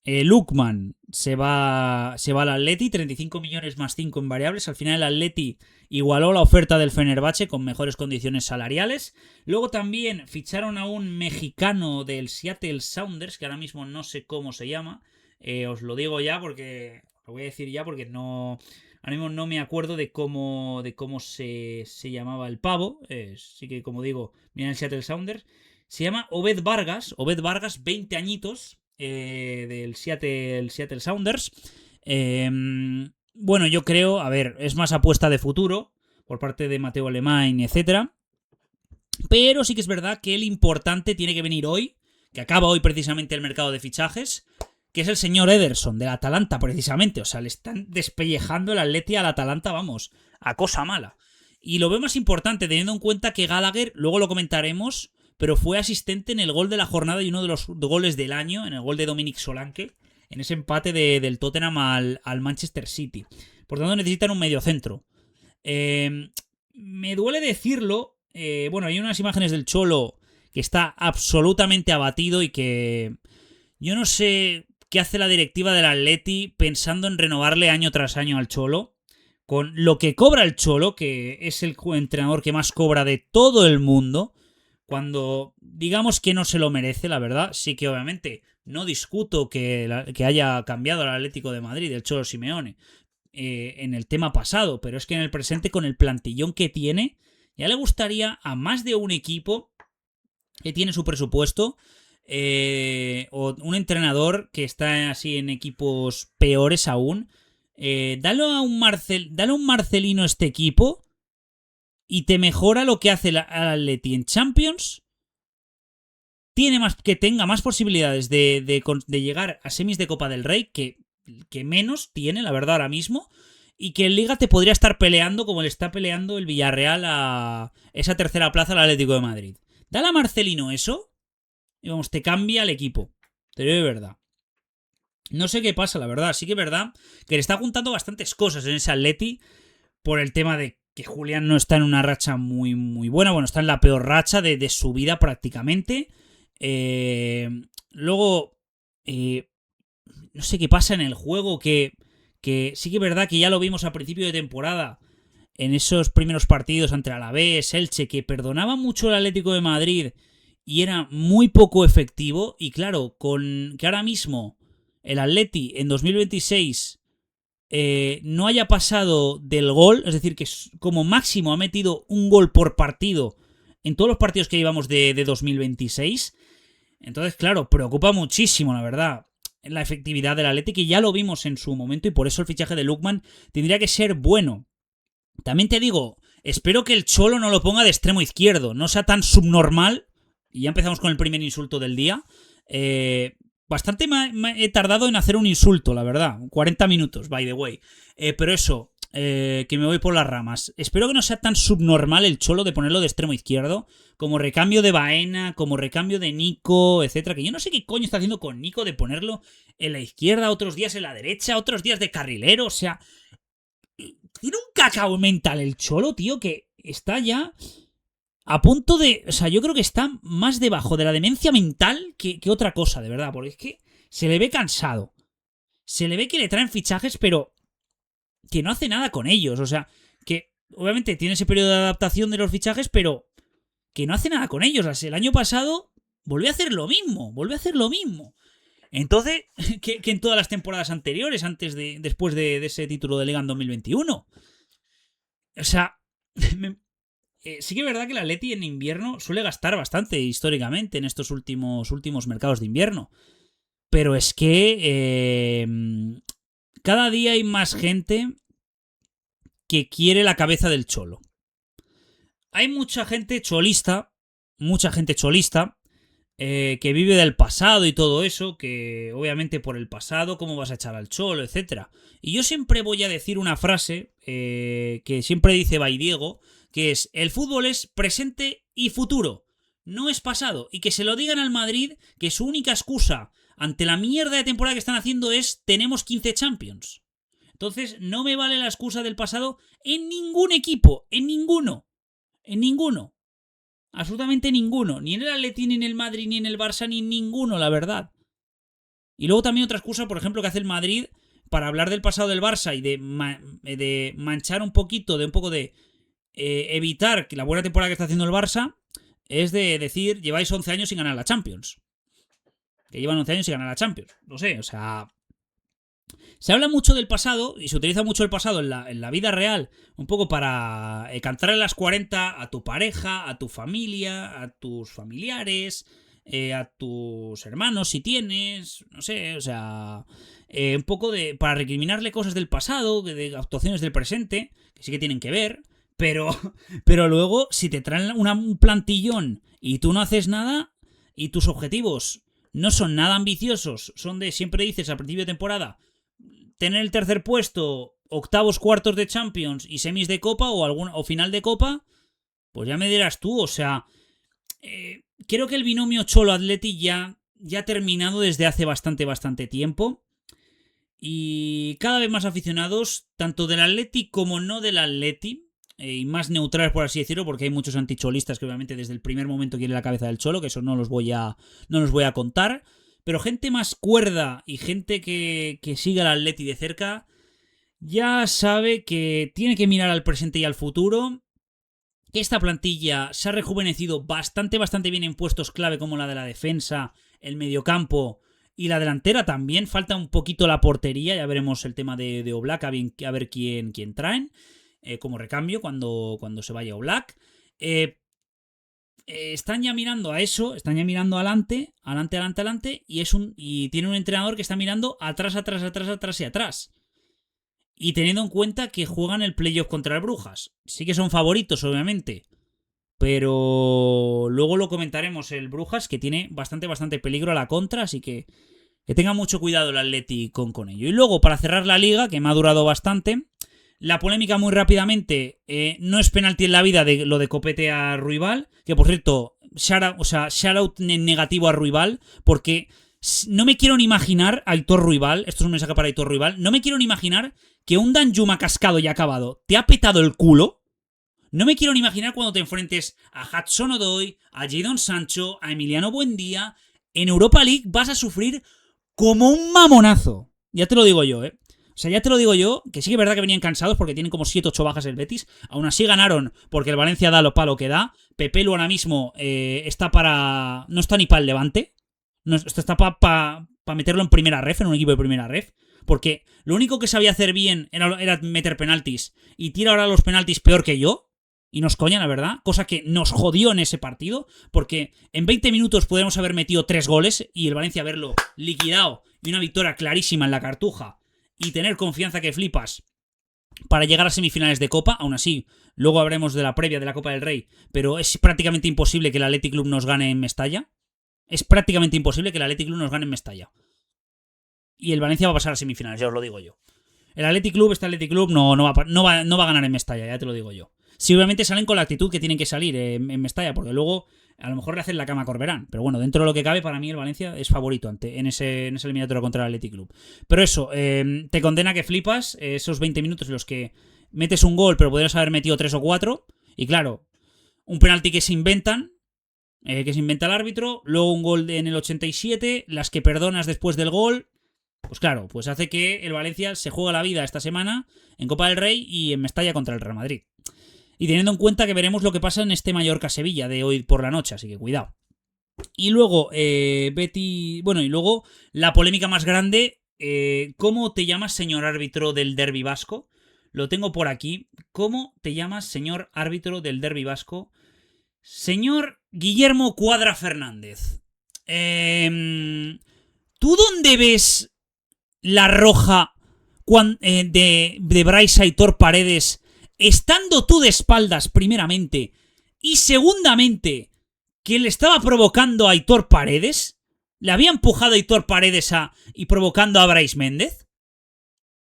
Lookman se va al Atleti, 35 millones más 5 en variables. Al final el Atleti igualó la oferta del Fenerbahce con mejores condiciones salariales. Luego también ficharon a un mexicano del Seattle Sounders, que ahora mismo no sé cómo se llama. Os lo digo ya porque... Lo voy a decir ya porque no... Ahora mismo no me acuerdo de cómo se llamaba el pavo. Sí que, como digo, mira el Seattle Sounders. Se llama Obed Vargas, 20 añitos, del Seattle Sounders. Bueno, yo creo, a ver, es más apuesta de futuro por parte de Mateo Alemán, etcétera. Pero sí que es verdad que el importante tiene que venir hoy, que acaba hoy precisamente el mercado de fichajes, que es el señor Ederson, del Atalanta, precisamente. O sea, le están despellejando el Atleti al Atalanta, vamos, a cosa mala. Y lo veo más importante teniendo en cuenta que Gallagher, luego lo comentaremos, pero fue asistente en el gol de la jornada y uno de los goles del año, en el gol de Dominic Solanke, en ese empate del Tottenham al Manchester City. Por tanto, necesitan un mediocentro. Me duele decirlo. Bueno, hay unas imágenes del Cholo que está absolutamente abatido y que yo no sé qué hace la directiva del Atleti pensando en renovarle año tras año al Cholo. Con lo que cobra el Cholo, que es el entrenador que más cobra de todo el mundo, cuando digamos que no se lo merece, la verdad. Sí que obviamente no discuto que haya cambiado al Atlético de Madrid, el Cholo Simeone, en el tema pasado, pero es que en el presente, con el plantillón que tiene, ya le gustaría a más de un equipo que tiene su presupuesto, o un entrenador que está así en equipos peores aún, dale a un Marcelino a este equipo y te mejora lo que hace el Atleti en Champions. Tenga más posibilidades de llegar a semis de Copa del Rey que menos tiene, la verdad, ahora mismo. Y que en Liga te podría estar peleando como le está peleando el Villarreal a esa tercera plaza al Atlético de Madrid. Dale a Marcelino eso y vamos, te cambia el equipo. Te lo digo de verdad. No sé qué pasa, la verdad. Sí que es verdad que le está juntando bastantes cosas en ese Atleti por el tema de que Julián no está en una racha muy, muy buena. Bueno, está en la peor racha de su vida prácticamente. Luego, no sé qué pasa en el juego, que sí que es verdad que ya lo vimos a principio de temporada, en esos primeros partidos ante Alavés, Elche, que perdonaba mucho el Atlético de Madrid y era muy poco efectivo. Y claro, con que ahora mismo el Atleti en 2026 no haya pasado del gol, es decir, que como máximo ha metido un gol por partido en todos los partidos que llevamos de 2026. Entonces, claro, preocupa muchísimo, la verdad, la efectividad del Atleti, que ya lo vimos en su momento, y por eso el fichaje de Lookman tendría que ser bueno. También te digo, espero que el Cholo no lo ponga de extremo izquierdo, no sea tan subnormal. Y ya empezamos con el primer insulto del día. Bastante he tardado en hacer un insulto, la verdad. 40 minutos, by the way. Pero eso, que me voy por las ramas. Espero que no sea tan subnormal el Cholo de ponerlo de extremo izquierdo, como recambio de Baena, como recambio de Nico, etcétera. Que yo no sé qué coño está haciendo con Nico de ponerlo en la izquierda, otros días en la derecha, otros días de carrilero. O sea, tiene un cacao mental el Cholo, tío, que está ya a punto de... O sea, yo creo que está más debajo de la demencia mental que otra cosa, de verdad. Porque es que se le ve cansado. Se le ve que le traen fichajes, pero que no hace nada con ellos. O sea, que obviamente tiene ese periodo de adaptación de los fichajes, pero que no hace nada con ellos. O sea, el año pasado volvió a hacer lo mismo. Entonces, que en todas las temporadas anteriores, después de ese título de Liga en 2021. O sea, sí que es verdad que el Atleti en invierno suele gastar bastante históricamente en estos últimos mercados de invierno. Pero es que cada día hay más gente que quiere la cabeza del Cholo. Hay mucha gente cholista, que vive del pasado y todo eso, que obviamente por el pasado, ¿cómo vas a echar al Cholo, etcétera? Y yo siempre voy a decir una frase que siempre dice Baidiego, que es: el fútbol es presente y futuro, no es pasado. Y que se lo digan al Madrid, que su única excusa ante la mierda de temporada que están haciendo es: tenemos 15 Champions. Entonces no me vale la excusa del pasado en ningún equipo, en ninguno. Absolutamente ninguno. Ni en el Atleti, ni en el Madrid, ni en el Barça, ni en ninguno, la verdad. Y luego también otra excusa, por ejemplo, que hace el Madrid para hablar del pasado del Barça y de manchar un poquito, de evitar que la buena temporada que está haciendo el Barça, es de decir: lleváis 11 años sin ganar la Champions. Que llevan 11 años sin ganar la Champions. No sé, o sea... Se habla mucho del pasado y se utiliza mucho el pasado en la vida real, un poco para cantar en las 40 a tu pareja, a tu familia, a tus familiares, a tus hermanos si tienes, no sé, o sea, un poco para recriminarle cosas del pasado, de actuaciones del presente, que sí que tienen que ver, pero luego si te traen un plantillón y tú no haces nada y tus objetivos no son nada ambiciosos, son de, siempre dices al principio de temporada, tener el tercer puesto, octavos, cuartos de Champions y semis de Copa o final de Copa, pues ya me dirás tú, o sea, Creo que el binomio Cholo-Atleti ya ha terminado desde hace bastante tiempo. Y cada vez más aficionados, tanto del Atleti como no del Atleti, y más neutrales por así decirlo, porque hay muchos anticholistas que obviamente desde el primer momento quieren la cabeza del Cholo, que eso no los voy a contar. Pero gente más cuerda y gente que sigue al Atleti de cerca ya sabe que tiene que mirar al presente y al futuro. Que esta plantilla se ha rejuvenecido bastante bien en puestos clave como la de la defensa, el mediocampo y la delantera también. Falta un poquito la portería, ya veremos el tema de Oblak, a ver quién traen como recambio cuando se vaya Oblak. Están ya mirando a eso, están ya mirando adelante, y tiene un entrenador que está mirando atrás y atrás. Y teniendo en cuenta que juegan el playoff contra el Brujas. Sí que son favoritos, obviamente. Pero luego lo comentaremos, el Brujas, que tiene bastante peligro a la contra, así que tenga mucho cuidado el Atleti con ello. Y luego, para cerrar la liga, que me ha durado bastante, la polémica muy rápidamente, no es penalti en la vida de lo de Copete a Ruibal, que por cierto, shout out negativo a Ruibal, porque no me quiero ni imaginar a Aitor Ruibal, esto es un mensaje para Aitor Ruibal, no me quiero ni imaginar que un Danjuma cascado y acabado te ha petado el culo. No me quiero ni imaginar cuando te enfrentes a Hudson Odoi, a Jadon Sancho, a Emiliano Buendía. En Europa League vas a sufrir como un mamonazo. Ya te lo digo yo, O sea, ya te lo digo yo, que sí que es verdad que venían cansados porque tienen como 7-8 bajas el Betis. Aún así ganaron porque el Valencia da lo palo que da. Pepelu ahora mismo está para... No está ni para el Levante. No, está para meterlo en primera ref, en un equipo de primera ref. Porque lo único que sabía hacer bien era meter penaltis. Y tira ahora los penaltis peor que yo. Y nos coña, la verdad. Cosa que nos jodió en ese partido. Porque en 20 minutos podríamos haber metido 3 goles. Y el Valencia haberlo liquidado. Y una victoria clarísima en la Cartuja. Y tener confianza que flipas para llegar a semifinales de Copa. Aún así, luego hablaremos de la previa de la Copa del Rey. Pero es prácticamente imposible que el Athletic Club nos gane en Mestalla. Es prácticamente imposible que el Athletic Club nos gane en Mestalla. Y el Valencia va a pasar a semifinales, ya os lo digo yo. El Athletic Club no va a ganar en Mestalla, ya te lo digo yo. Sí, obviamente salen con la actitud que tienen que salir en Mestalla, porque luego a lo mejor le hacen la cama a Corberán. Pero bueno, dentro de lo que cabe, para mí el Valencia es favorito en ese eliminatorio contra el Athletic Club. Pero eso, te condena que flipas esos 20 minutos en los que metes un gol, pero podrías haber metido 3 o 4. Y claro, un penalti que se inventan, que se inventa el árbitro, luego un gol en el 87, las que perdonas después del gol. Pues claro, pues hace que el Valencia se juegue la vida esta semana en Copa del Rey y en Mestalla contra el Real Madrid. Y teniendo en cuenta que veremos lo que pasa en este Mallorca-Sevilla de hoy por la noche, así que cuidado. Y luego, y luego la polémica más grande, ¿cómo te llamas, señor árbitro del Derbi vasco? Lo tengo por aquí. ¿Cómo te llamas, señor árbitro del Derbi vasco? Señor Guillermo Cuadra Fernández. ¿Tú dónde ves la roja de Brais Aitor Paredes, estando tú de espaldas, primeramente, y segundamente, que le estaba provocando a Aitor Paredes? ¿Le había empujado a Aitor Paredes y provocando a Brais Méndez?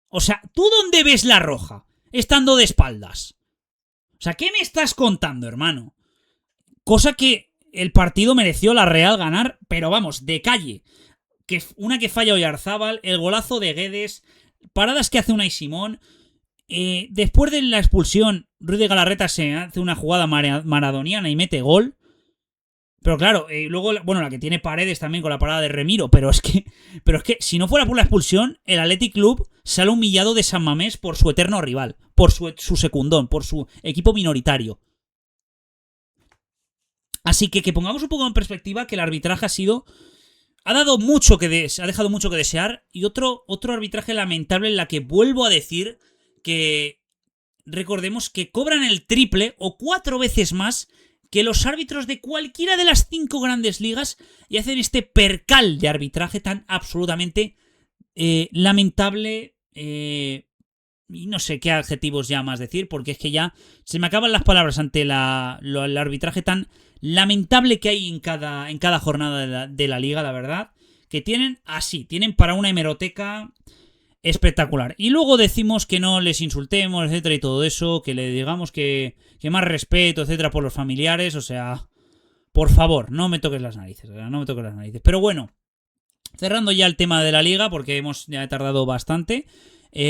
O sea, ¿tú dónde ves la roja, estando de espaldas? O sea, ¿qué me estás contando, hermano? Cosa que el partido mereció la Real ganar, pero vamos, de calle. Una que falla Oyarzábal, el golazo de Guedes, paradas que hace Unai Simón. Después de la expulsión, Ruiz de Galarreta se hace una jugada maradoniana y mete gol. Pero claro, luego, bueno, la que tiene Paredes también con la parada de Remiro, pero es que si no fuera por la expulsión, el Athletic Club sale humillado de San Mamés por su eterno rival, por su secundón, por su equipo minoritario. Así que pongamos un poco en perspectiva que el arbitraje ha dejado mucho que desear. Y otro arbitraje lamentable en la que vuelvo a decir que recordemos que cobran el triple o 4 veces más que los árbitros de cualquiera de las 5 grandes ligas y hacen este percal de arbitraje tan absolutamente lamentable. Y no sé qué adjetivos ya más decir, porque es que ya se me acaban las palabras ante el arbitraje tan lamentable que hay en cada jornada de la liga, la verdad. Que tienen para una hemeroteca espectacular. Y luego decimos que no les insultemos, etcétera, y todo eso, que le digamos que más respeto, etcétera, por los familiares. O sea, Por favor, no me toques las narices, no me toques las narices. Pero bueno, cerrando ya el tema de la liga, porque hemos ya tardado bastante,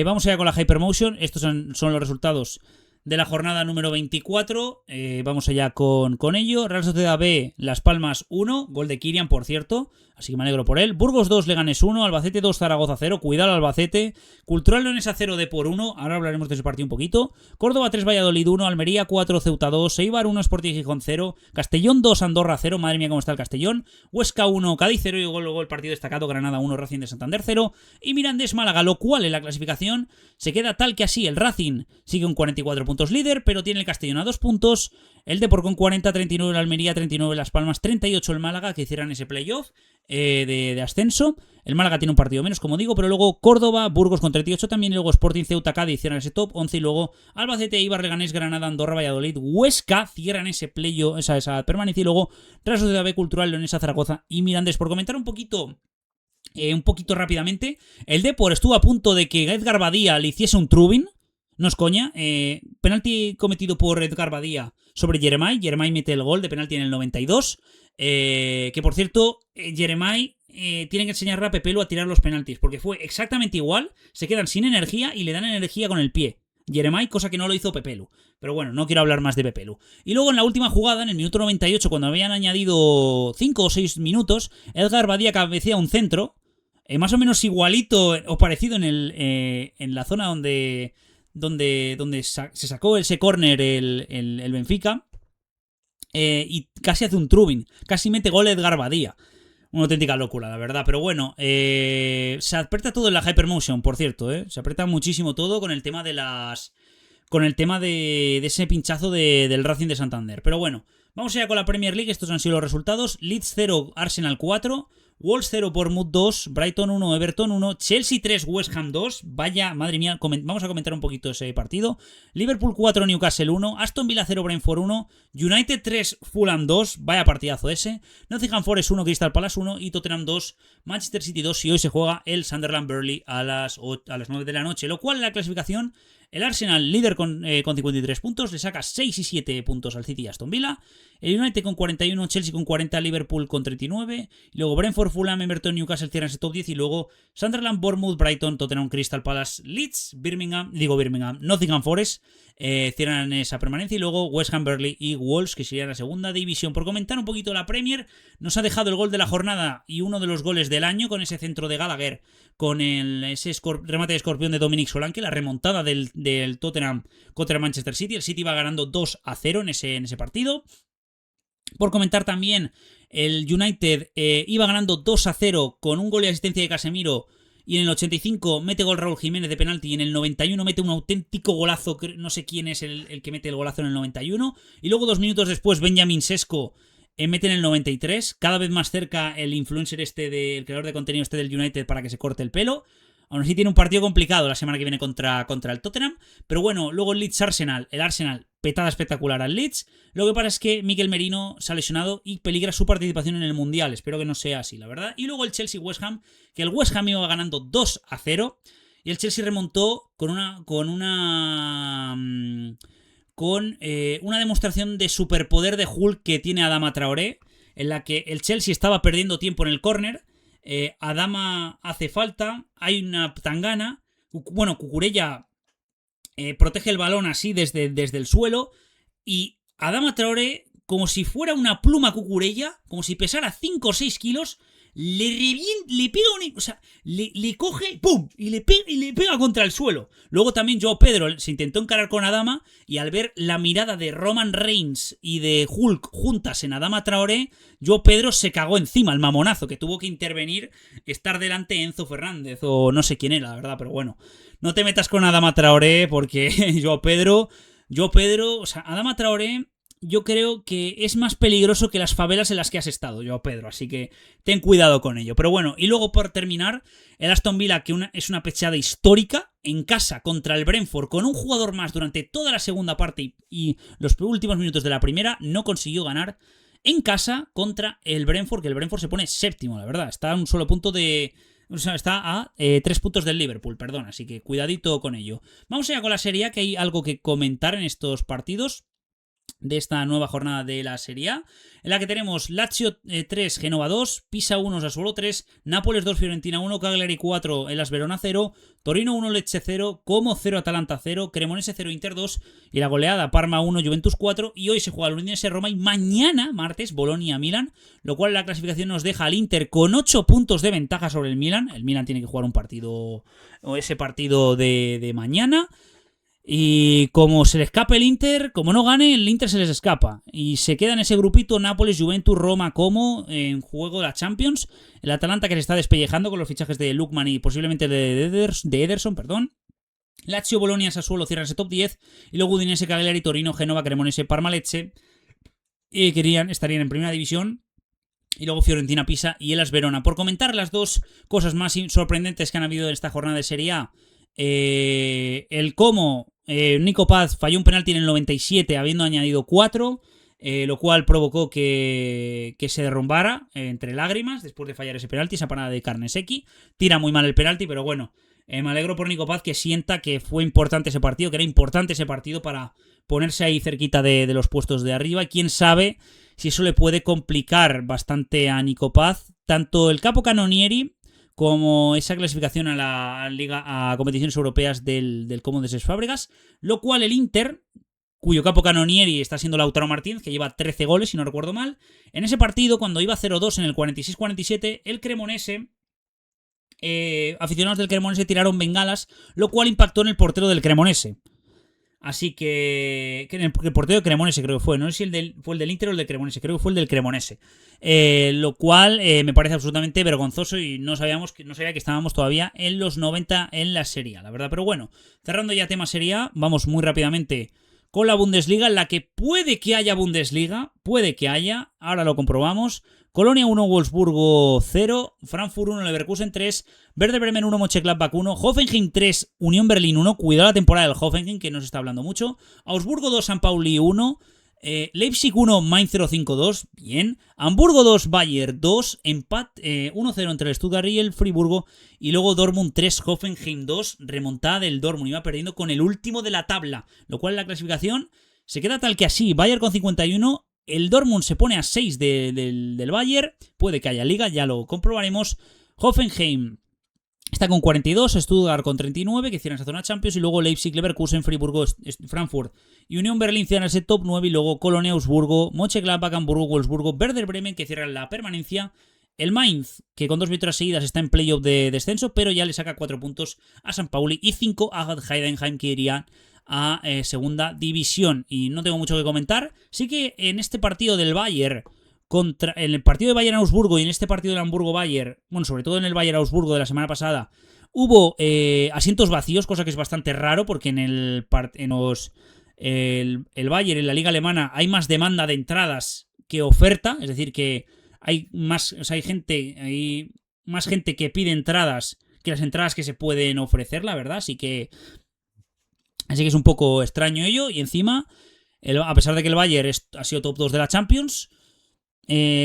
vamos allá con la Hypermotion. Estos son los resultados de la jornada número 24. Vamos allá con ello. Real Sociedad B, Las Palmas 1, gol de Kirian, por cierto, así que me alegro por él. Burgos 2, Leganés 1, Albacete 2, Zaragoza 0, cuidado Albacete. Cultural Leonesa 0, Depor 1, ahora hablaremos de ese partido un poquito. Córdoba 3, Valladolid 1, Almería 4, Ceuta 2, Eibar 1, Sporting Gijón 0, Castellón 2, Andorra 0, madre mía cómo está el Castellón. Huesca 1, Cádiz 0 y luego el partido destacado, Granada 1, Racing de Santander 0 y Mirandés Málaga, lo cual en la clasificación se queda tal que así. El Racing sigue un 44 puntos líder, pero tiene el Castellón a 2 puntos, el Depor con 40, 39 el Almería, 39 Las Palmas, 38 el Málaga, que hicieran ese playoff de ascenso. El Málaga tiene un partido menos, como digo, pero luego Córdoba, Burgos con 38 también, y luego Sporting, Ceuta, Cádiz cierran ese top 11 y luego Albacete, Eibar, Leganés, Granada, Andorra, Valladolid, Huesca cierran ese playoff, esa permanencia, y luego Real Sociedad B, Cultural, Leonesa, Zaragoza y Mirandés. Por comentar un poquito rápidamente, el Depor estuvo a punto de que Edgar Badía le hiciese un trubin. No es coña, penalti cometido por Edgar Badía sobre Jeremai. Jeremai mete el gol de penalti en el 92. Que por cierto, Jeremai tiene que enseñarle a Pepelu a tirar los penaltis, porque fue exactamente igual. Se quedan sin energía y le dan energía con el pie Jeremai, cosa que no lo hizo Pepelu. Pero bueno, no quiero hablar más de Pepelu. Y luego en la última jugada, en el minuto 98, cuando habían añadido 5 o 6 minutos, Edgar Badía cabecea un centro, más o menos igualito o parecido en la zona donde se sacó ese córner el Benfica, y casi hace un trubin, casi mete gol Edgar Badía. Una auténtica locura, la verdad. Pero bueno, se aprieta todo en la Hypermotion, por cierto, se aprieta muchísimo todo con el tema de ese pinchazo del Racing de Santander. Pero bueno, vamos allá con la Premier League. Estos han sido los resultados: Leeds 0, Arsenal 4, Wolves 0, Bournemouth 2, Brighton 1, Everton 1, Chelsea 3, West Ham 2. Vaya, madre mía, vamos a comentar un poquito ese partido. Liverpool 4, Newcastle 1, Aston Villa 0, Brentford 1, United 3, Fulham 2. Vaya partidazo ese. Nottingham Forest 1, Crystal Palace 1 y Tottenham 2, Manchester City 2. Y hoy se juega el Sunderland Burnley a las 9 de la noche. Lo cual en la clasificación, el Arsenal, líder con 53 puntos, le saca 6 y 7 puntos al City y Aston Villa. El United con 41, Chelsea con 40, Liverpool con 39. Y luego Brentford, Fulham, Everton, Newcastle cierran ese top 10. Y luego Sunderland, Bournemouth, Brighton, Tottenham, Crystal Palace, Leeds, Nottingham Forest cierran esa permanencia. Y luego West Ham, Burnley y Wolves, que serían la segunda división. Por comentar un poquito la Premier, nos ha dejado el gol de la jornada y uno de los goles del año con ese centro de Gallagher, con ese remate de escorpión de Dominic Solanke, la remontada del Tottenham contra el Manchester City. El City va ganando 2-0 en ese partido. Por comentar también, el United iba ganando 2-0 con un gol de asistencia de Casemiro, y en el 85 mete gol Raúl Jiménez de penalti, y en el 91 mete un auténtico golazo, no sé quién es el que mete el golazo en el 91, y luego 2 minutos después Benjamin Sesko mete en el 93, cada vez más cerca el influencer el creador de contenido del United para que se corte el pelo. Aún así tiene un partido complicado la semana que viene contra el Tottenham. Pero bueno, luego el Leeds Arsenal. El Arsenal, petada espectacular al Leeds. Lo que pasa es que Mikel Merino se ha lesionado y peligra su participación en el Mundial. Espero que no sea así, la verdad. Y luego el Chelsea West Ham, que el West Ham iba ganando 2-0. Y el Chelsea remontó con una demostración de superpoder de Hulk que tiene Adama Traoré, en la que el Chelsea estaba perdiendo tiempo en el córner. Adama hace falta, hay una tangana, bueno, Cucurella protege el balón así desde el suelo, y Adama Traoré, como si fuera una pluma Cucurella, como si pesara 5 o 6 kilos, le pega le coge, ¡pum! Y le pega contra el suelo. Luego también Joao Pedro se intentó encarar con Adama, y al ver la mirada de Roman Reigns y de Hulk juntas en Adama Traoré, Joao Pedro se cagó encima, el mamonazo, que tuvo que intervenir, estar delante Enzo Fernández, o no sé quién era, la verdad, pero bueno. No te metas con Adama Traoré, porque Joao Pedro, Adama Traoré, yo creo que es más peligroso que las favelas en las que has estado, Joao Pedro, así que ten cuidado con ello. Pero bueno, y luego por terminar, el Aston Villa, que es una pechada histórica, en casa contra el Brentford, con un jugador más durante toda la segunda parte y los últimos minutos de la primera, no consiguió ganar en casa contra el Brentford, que el Brentford se pone séptimo, la verdad, está a un solo punto está a 3 puntos del Liverpool, perdón, así que cuidadito con ello. Vamos allá con la Serie A, que hay algo que comentar en estos partidos. de esta nueva jornada de la Serie A, en la que tenemos Lazio 3, Génova 2, Pisa 1, Sassuolo 3, Nápoles 2, Fiorentina 1, Cagliari 4, Hellas Verona 0, Torino 1, Lecce 0, Como 0, Atalanta 0, Cremonese 0, Inter 2 y la goleada Parma 1, Juventus 4, y hoy se juega el Udinese Roma y mañana, martes, Bolonia Milan, lo cual la clasificación nos deja al Inter con 8 puntos de ventaja sobre el Milan tiene que jugar un partido, o ese partido de mañana. Y como se le escape el Inter, como no gane, el Inter se les escapa. Y se queda en ese grupito Nápoles, Juventus, Roma, Como en juego de la Champions. El Atalanta que se está despellejando con los fichajes de Lukman y posiblemente de Ederson, perdón. Lazio, Bolonia, Sassuolo cierran ese top 10. Y luego Udinese, Cagliari, Torino, Génova, Cremonese, Parma, Lecce. Estarían en primera división. Y luego Fiorentina, Pisa y Hellas Verona. Por comentar las dos cosas más sorprendentes que han habido en esta jornada de Serie A. El Como, Nico Paz falló un penalti en el 97 habiendo añadido 4, lo cual provocó que se derrumbara entre lágrimas después de fallar ese penalti, esa parada de Carnesecchi. Tira muy mal el penalti, pero bueno, me alegro por Nico Paz, que sienta que fue importante ese partido, que era importante ese partido para ponerse ahí cerquita de los puestos de arriba. Y quién sabe si eso le puede complicar bastante a Nico Paz, tanto el capo Canonieri como esa clasificación a la liga, a competiciones europeas del Como de Ses Fábregas, lo cual el Inter, cuyo capo Canonieri está siendo Lautaro Martínez, que lleva 13 goles, si no recuerdo mal, en ese partido, cuando iba 0-2 en el 46-47, el Cremonese, aficionados del Cremonese tiraron bengalas, lo cual impactó en el portero del Cremonese. Así que el portero de Cremonese creo que fue, no sé si fue el del Inter o el del Cremonese, creo que fue el del Cremonese. Lo cual me parece absolutamente vergonzoso y no sabía que estábamos todavía en los 90 en la Serie A, la verdad. Pero bueno, cerrando ya tema Serie A, vamos muy rápidamente con la Bundesliga, en la que puede que haya Bundesliga, ahora lo comprobamos. Colonia 1, Wolfsburgo 0, Frankfurt 1, Leverkusen 3, Werder Bremen 1, Mönchengladbach 1, Hoffenheim 3, Unión Berlín 1, cuidado la temporada del Hoffenheim que no se está hablando mucho, Augsburgo 2, San Pauli 1, Leipzig 1, Mainz 0-5-2, bien, Hamburgo 2, Bayer 2, empate 1-0 entre el Stuttgart y el Friburgo, y luego Dortmund 3, Hoffenheim 2, remontada del Dortmund, iba perdiendo con el último de la tabla, lo cual la clasificación se queda tal que así, Bayer con 51, el Dortmund se pone a 6 del Bayern. Puede que haya liga, ya lo comprobaremos. Hoffenheim está con 42, Stuttgart con 39, que cierran esa zona Champions. Y luego Leipzig, Leverkusen, Friburgo, Frankfurt y Unión Berlín cierran ese top 9. Y luego Colonia, Augsburgo, Mönchengladbach, Hamburgo, Wolfsburgo, Werder Bremen, que cierran la permanencia. El Mainz, que con 2 victorias seguidas está en playoff de descenso, pero ya le saca 4 puntos a San Pauli y 5 a Heidenheim, que iría a segunda división. Y no tengo mucho que comentar. Sí que en este partido del Bayern en el partido de Bayern-Augsburgo y en este partido del Hamburgo-Bayern, bueno, sobre todo en el Bayern-Augsburgo de la semana pasada, hubo asientos vacíos, cosa que es bastante raro porque el Bayern en la liga alemana hay más demanda de entradas que oferta, es decir, que hay más, o sea, hay más gente que pide entradas que las entradas que se pueden ofrecer, la verdad, así que es un poco extraño ello. Y encima, a pesar de que el Bayern ha sido top 2 de la Champions,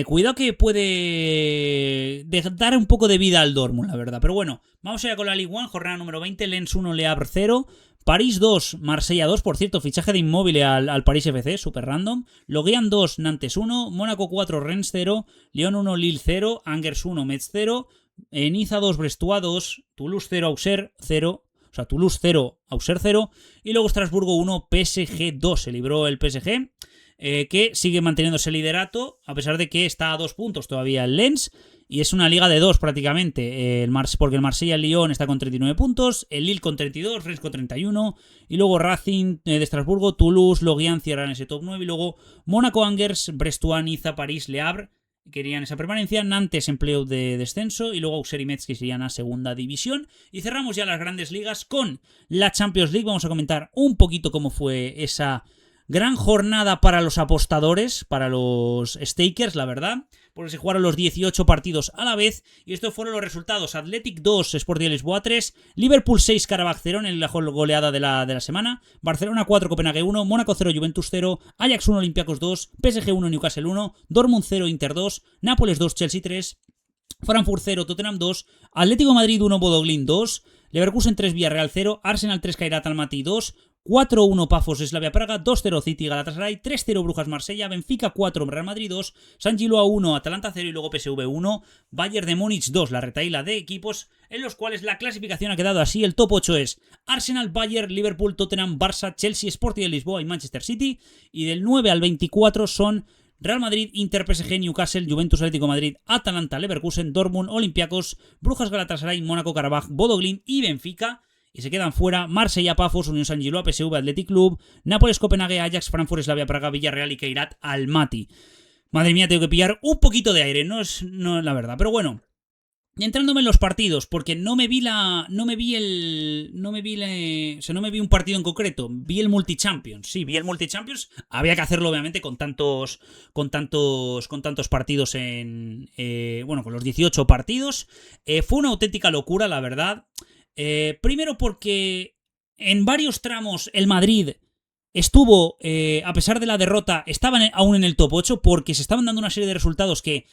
cuidado que puede dar un poco de vida al Dortmund, la verdad. Pero bueno, vamos a ir con la Ligue 1, jornada número 20, Lens 1, Le Havre 0, París 2, Marsella 2, por cierto, fichaje de Inmóvil al París FC, super random, Lorient 2, Nantes 1, Mónaco 4, Rennes 0, Lyon 1, Lille 0, Angers 1, Metz 0, Niza 2, Brestois 2, Toulouse 0, Auxerre 0, o sea, Toulouse 0, Auxerre 0, y luego Estrasburgo 1, PSG 2, se libró el PSG, que sigue manteniendo ese liderato, a pesar de que está a 2 puntos todavía el Lens, y es una liga de 2 prácticamente, porque el Marsella y el Lyon está con 39 puntos, el Lille con 32, Rennes con 31, y luego Racing de Estrasburgo, Toulouse, Lorient cierran ese top 9, y luego Mónaco, Angers, Brestois, Niza, París, Le Havre, querían esa permanencia, Nantes en playoff de descenso y luego Auxerre y Metz que serían a segunda división. Y cerramos ya las grandes ligas con la Champions League. Vamos a comentar un poquito cómo fue esa gran jornada para los apostadores, para los stakers, la verdad, porque se jugaron los 18 partidos a la vez y estos fueron los resultados: Athletic 2, Sporting Lisboa 3, Liverpool 6, Karabakh 0 en la goleada de la semana, Barcelona 4, Copenhague 1, Mónaco 0, Juventus 0, Ajax 1, Olympiacos 2, PSG 1, Newcastle 1, Dortmund 0, Inter 2, Nápoles 2, Chelsea 3, Frankfurt 0, Tottenham 2, Atlético Madrid 1, Bodo Glimt 2, Leverkusen 3, Villarreal 0, Arsenal 3, Kairat Almaty 2, 4-1 Pafos Slavia Praga, 2-0 City Galatasaray, 3-0 Brujas Marsella, Benfica 4 Real Madrid 2, San Gilloa 1 Atalanta 0 y luego PSV 1, Bayern de Múnich 2, la retahíla de equipos en los cuales la clasificación ha quedado así. El top 8 es Arsenal, Bayern, Liverpool, Tottenham, Barça, Chelsea, Sporting de Lisboa y Manchester City, y del 9 al 24 son Real Madrid, Inter, PSG, Newcastle, Juventus, Atlético de Madrid, Atalanta, Leverkusen, Dortmund, Olympiacos, Brujas, Galatasaray, Mónaco, Karabaj, Bodo Glimt y Benfica. Y se quedan fuera Marsella, Pafos, Unión San Gilloa, PSV, Athletic Club, Nápoles, Copenhague, Ajax, Frankfurt, Slavia Praga, Villarreal y Keirat Almaty. Madre mía, tengo que pillar un poquito de aire, no es la verdad. Pero bueno, entrándome en los partidos, porque no me vi un partido en concreto, vi el Multi-Champions. Sí, vi el Multi-Champions. Había que hacerlo, obviamente, con tantos partidos con los 18 partidos. Fue una auténtica locura, la verdad. Primero porque en varios tramos el Madrid estuvo, a pesar de la derrota, estaban aún en el top 8 porque se estaban dando una serie de resultados que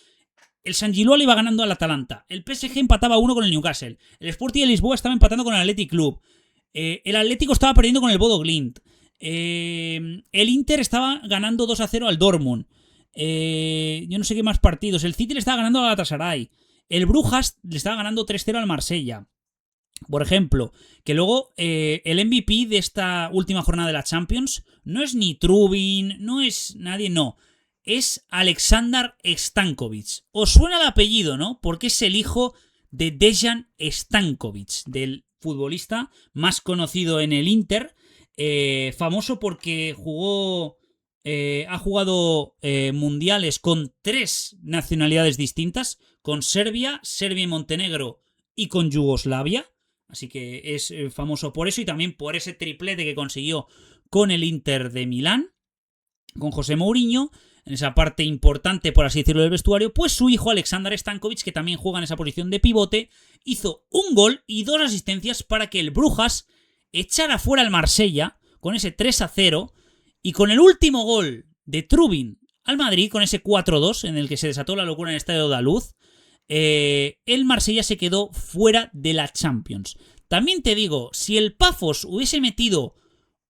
el San Gilloa le iba ganando al Atalanta, el PSG empataba 1 con el Newcastle, el Sporting de Lisboa estaba empatando con el Athletic Club, el Atlético estaba perdiendo con el Bodo Glimt, el Inter estaba ganando 2-0 al Dortmund, yo no sé qué más partidos, el City le estaba ganando al Galatasaray, el Brujas le estaba ganando 3-0 al Marsella. Por ejemplo, que luego el MVP de esta última jornada de la Champions no es ni Trubin, no es nadie, no. Es Aleksandar Stankovic. Os suena el apellido, ¿no? Porque es el hijo de Dejan Stankovic, del futbolista más conocido en el Inter, famoso porque ha jugado mundiales con 3 nacionalidades distintas, con Serbia y Montenegro y con Yugoslavia. Así que es famoso por eso y también por ese triplete que consiguió con el Inter de Milán, con José Mourinho, en esa parte importante, por así decirlo, del vestuario. Pues su hijo Aleksandar Stankovic, que también juega en esa posición de pivote, hizo un gol y 2 asistencias para que el Brujas echara fuera al Marsella con ese 3-0 y con el último gol de Trubin al Madrid, con ese 4-2 en el que se desató la locura en el Estadio Daluz, el Marsella se quedó fuera de la Champions. También te digo, si el Pafos hubiese metido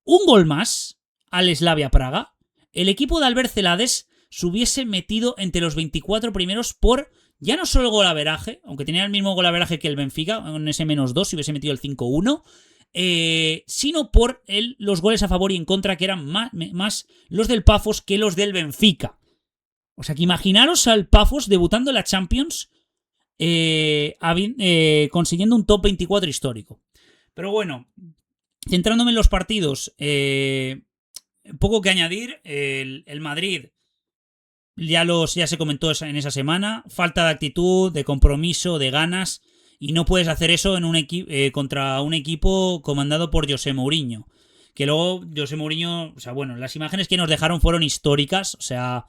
un gol más al Slavia Praga, el equipo de Albert Celades se hubiese metido entre los 24 primeros por ya no solo el golaveraje, aunque tenía el mismo golaveraje que el Benfica, con ese -2 si hubiese metido el 5-1, sino por los goles a favor y en contra, que eran más los del Pafos que los del Benfica. O sea que imaginaros al Pafos debutando en la Champions, consiguiendo un top 24 histórico. Pero bueno, centrándome en los partidos, poco que añadir. El Madrid ya se comentó en esa semana, falta de actitud, de compromiso, de ganas, y no puedes hacer eso en contra un equipo comandado por José Mourinho, que luego José Mourinho, o sea, bueno, las imágenes que nos dejaron fueron históricas. O sea,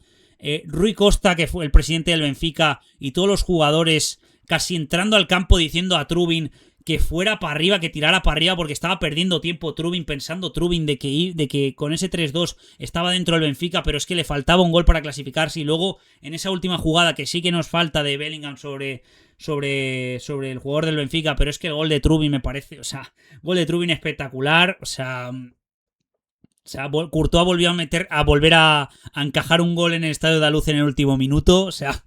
Rui Costa, que fue el presidente del Benfica, y todos los jugadores casi entrando al campo diciendo a Trubin que fuera para arriba, que tirara para arriba, porque estaba perdiendo tiempo Trubin, pensando Trubin de que con ese 3-2 estaba dentro del Benfica, pero es que le faltaba un gol para clasificarse. Y luego en esa última jugada que sí que nos falta de Bellingham sobre el jugador del Benfica, pero es que el gol de Trubin me parece, o sea, gol de Trubin espectacular. O sea, Courtois volvió a volver a encajar un gol en el Estadio de Luz en el último minuto. O sea,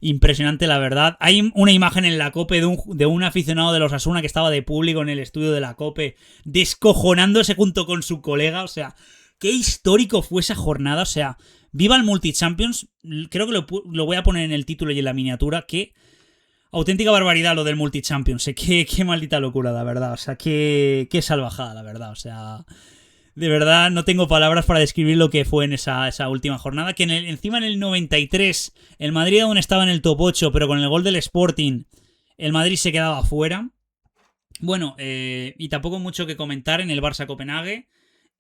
impresionante, la verdad. Hay una imagen en la COPE de un aficionado de los Asuna que estaba de público en el estudio de la COPE, descojonándose junto con su colega. O sea, qué histórico fue esa jornada. O sea, viva el Multi-Champions. Creo que lo voy a poner en el título y en la miniatura. Qué auténtica barbaridad lo del Multi-Champions. Qué maldita locura, la verdad. O sea, qué salvajada, la verdad. O sea, de verdad no tengo palabras para describir lo que fue en esa última jornada, que encima en el 93 el Madrid aún estaba en el top 8, pero con el gol del Sporting el Madrid se quedaba fuera. Bueno, y tampoco mucho que comentar en el Barça-Copenhague.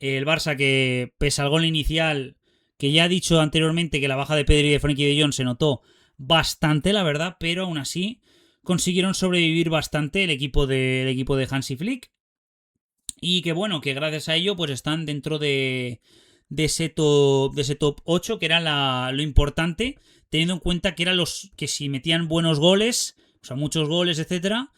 El Barça, que pese al gol inicial, que ya he dicho anteriormente que la baja de Pedri y de Frenkie de Jong se notó bastante, la verdad, pero aún así consiguieron sobrevivir bastante el equipo de Hansi Flick. Y que bueno, que gracias a ello pues están dentro de ese top 8, que era lo importante, teniendo en cuenta que eran los que si metían buenos goles, o sea, muchos goles, etcétera,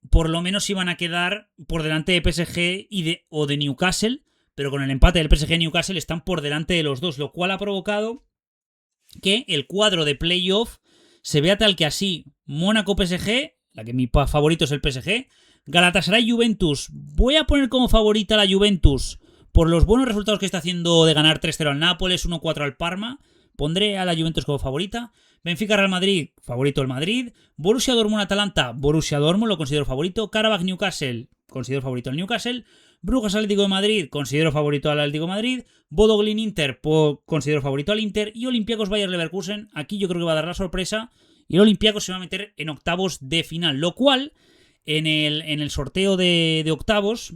por lo menos iban a quedar por delante de PSG o de Newcastle, pero con el empate del PSG y Newcastle están por delante de los dos, lo cual ha provocado que el cuadro de playoff se vea tal que así: Mónaco-PSG, la que mi favorito es el PSG, Galatasaray-Juventus. Voy a poner como favorita a la Juventus por los buenos resultados que está haciendo de ganar 3-0 al Nápoles, 1-4 al Parma. Pondré a la Juventus como favorita. Benfica-Real Madrid, favorito el Madrid. Borussia Dortmund-Atalanta, Borussia Dortmund, lo considero favorito. Karabakh-Newcastle, considero favorito el Newcastle. Brujas-Atlético de Madrid, considero favorito al Atlético de Madrid. Bodo Glimt-Inter, considero favorito al Inter. Y Olympiacos-Bayer Leverkusen, aquí yo creo que va a dar la sorpresa. Y el Olympiacos se va a meter en octavos de final. Lo cual, en el sorteo de octavos,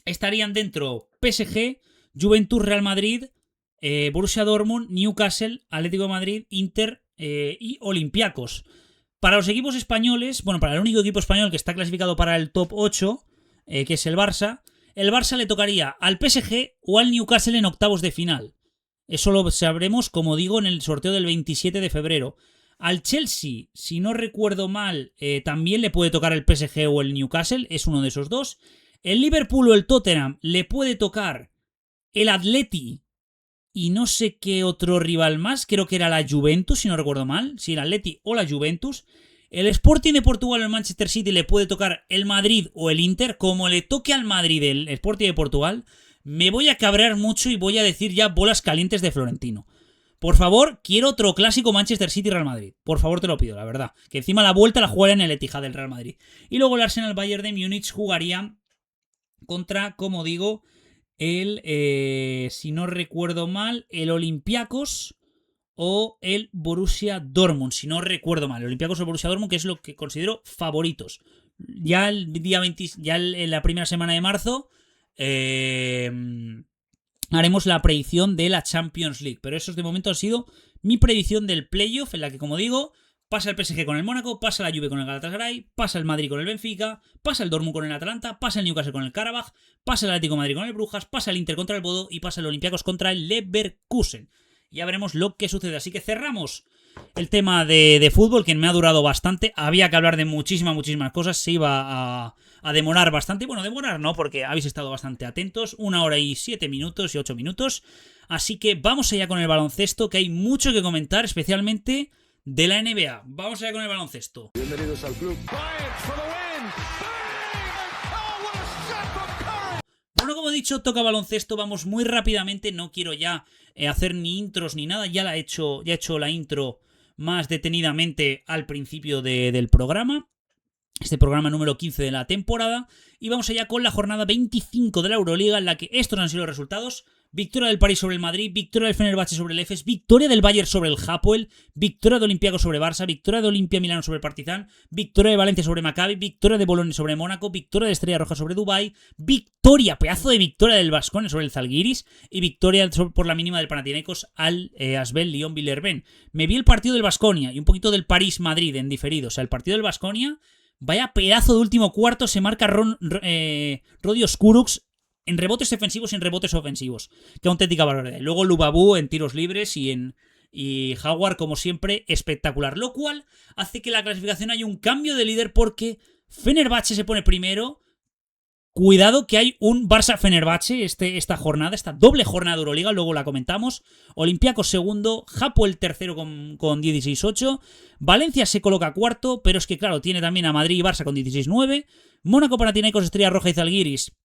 estarían dentro PSG, Juventus, Real Madrid, Borussia Dortmund, Newcastle, Atlético de Madrid, Inter y Olympiacos. Para los equipos españoles, bueno, para el único equipo español que está clasificado para el top 8, que es el Barça le tocaría al PSG o al Newcastle en octavos de final. Eso lo sabremos, como digo, en el sorteo del 27 de febrero. Al Chelsea, si no recuerdo mal, también le puede tocar el PSG o el Newcastle, es uno de esos dos. El Liverpool o el Tottenham le puede tocar el Atleti y no sé qué otro rival más, creo que era la Juventus, si no recuerdo mal, si el Atleti o la Juventus. El Sporting de Portugal o el Manchester City le puede tocar el Madrid o el Inter. Como le toque al Madrid el Sporting de Portugal, me voy a cabrear mucho y voy a decir ya bolas calientes de Florentino. Por favor, quiero otro clásico Manchester City-Real Madrid. Por favor, te lo pido, la verdad. Que encima la vuelta la jugaría en el Etihad del Real Madrid. Y luego el Arsenal Bayern de Múnich jugaría contra, como digo, si no recuerdo mal, el Olympiacos o el Borussia Dortmund, si no recuerdo mal. El Olympiacos o el Borussia Dortmund, que es lo que considero favoritos. Ya el día 20, en la primera semana de marzo, haremos la predicción de la Champions League. Pero eso de momento ha sido mi predicción del playoff, en la que, como digo, pasa el PSG con el Mónaco, pasa la Juve con el Galatasaray, pasa el Madrid con el Benfica, pasa el Dortmund con el Atalanta, pasa el Newcastle con el Karabakh, pasa el Atlético de Madrid con el Brujas, pasa el Inter contra el Bodo y pasa el Olympiacos contra el Leverkusen. Ya veremos lo que sucede. Así que cerramos el tema de fútbol, que me ha durado bastante. Había que hablar de muchísimas cosas. Se iba a demorar bastante. Bueno, demorar no, porque habéis estado bastante atentos. 1 hora y 7 minutos y 8 minutos. Así que vamos allá con el baloncesto, que hay mucho que comentar, especialmente de la NBA. Vamos allá con el baloncesto. Bienvenidos al club. Bueno, como he dicho, toca baloncesto, vamos muy rápidamente, no quiero ya hacer ni intros ni nada, ya he hecho la intro más detenidamente al principio del programa, este programa número 15 de la temporada, y vamos allá con la jornada 25 de la Euroliga, en la que estos han sido los resultados: victoria del París sobre el Madrid, victoria del Fenerbahce sobre el Efes, victoria del Bayern sobre el Hapoel, victoria de Olympiacos sobre Barça, victoria de Olimpia Milano sobre el Partizan, victoria de Valencia sobre Maccabi, victoria de Bolonia sobre Mónaco, victoria de Estrella Roja sobre Dubái, pedazo de victoria del Baskonia sobre el Zalgiris y victoria por la mínima del Panathinaikos al Asvel Lyon Villerben. Me vi el partido del Baskonia y un poquito del París-Madrid en diferido. O sea, el partido del Baskonia, vaya pedazo de último cuarto se marca Rodios Kurucs en rebotes defensivos y en rebotes ofensivos. Qué auténtica barbaridad. Luego Lubabu en tiros libres y Howard, como siempre, espectacular. Lo cual hace que la clasificación haya un cambio de líder, porque Fenerbahce se pone primero. Cuidado que hay un Barça-Fenerbahce esta jornada, esta doble jornada de Euroliga, luego la comentamos. Olympiacos segundo, Hapoel tercero con 16-8. Valencia se coloca cuarto, pero es que claro, tiene también a Madrid y Barça con 16-9. Mónaco, Panathinaikos, Estrella Roja y Zalgiris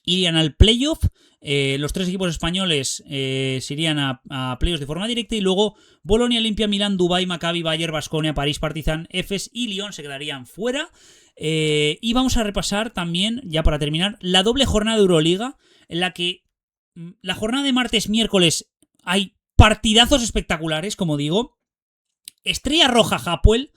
irían al playoff. Los tres equipos españoles se irían a playoffs de forma directa, y luego Bolonia, Olimpia, Milán, Dubái, Maccabi, Bayern, Baskonia, París, Partizan, Efes y Lyon se quedarían fuera. Y vamos a repasar también, ya para terminar, la doble jornada de Euroliga, en la que la jornada de martes-miércoles hay partidazos espectaculares, como digo. Estrella Roja Hapoel,